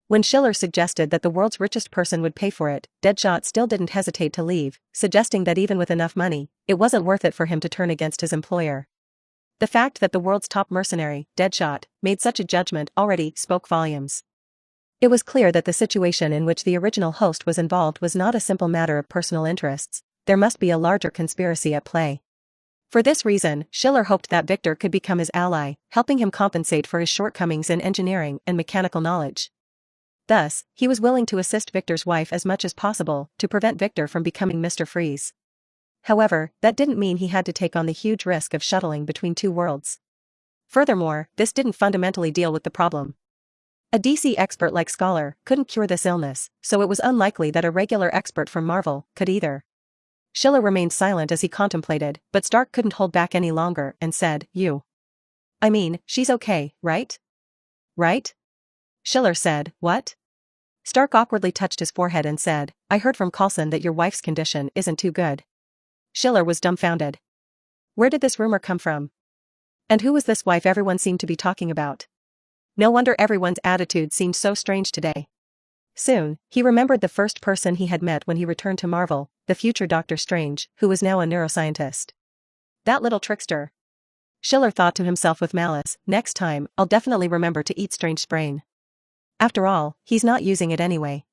When Schiller suggested that the world's richest person would pay for it, Deadshot still didn't hesitate to leave, suggesting that even with enough money, it wasn't worth it for him to turn against his employer. The fact that the world's top mercenary, Deadshot, made such a judgment already spoke volumes. It was clear that the situation in which the original host was involved was not a simple matter of personal interests, there must be a larger conspiracy at play. For this reason, Schiller hoped that Victor could become his ally, helping him compensate for his shortcomings in engineering and mechanical knowledge. Thus, he was willing to assist Victor's wife as much as possible to prevent Victor from becoming Mr. Freeze. However, that didn't mean he had to take on the huge risk of shuttling between 2 worlds. Furthermore, this didn't fundamentally deal with the problem. A DC expert like Scholar couldn't cure this illness, so it was unlikely that a regular expert from Marvel could either. Schiller remained silent as he contemplated, but Stark couldn't hold back any longer and said, I mean, she's okay, right? Right? Schiller said, What? Stark awkwardly touched his forehead and said, I heard from Coulson that your wife's condition isn't too good. Schiller was dumbfounded. Where did this rumor come from? And who was this wife everyone seemed to be talking about? No wonder everyone's attitude seemed so strange today. Soon, he remembered the first person he had met when he returned to Marvel, the future Doctor Strange, who was now a neuroscientist. That little trickster. Schiller thought to himself with malice, next time, I'll definitely remember to eat Strange's brain. After all, he's not using it anyway.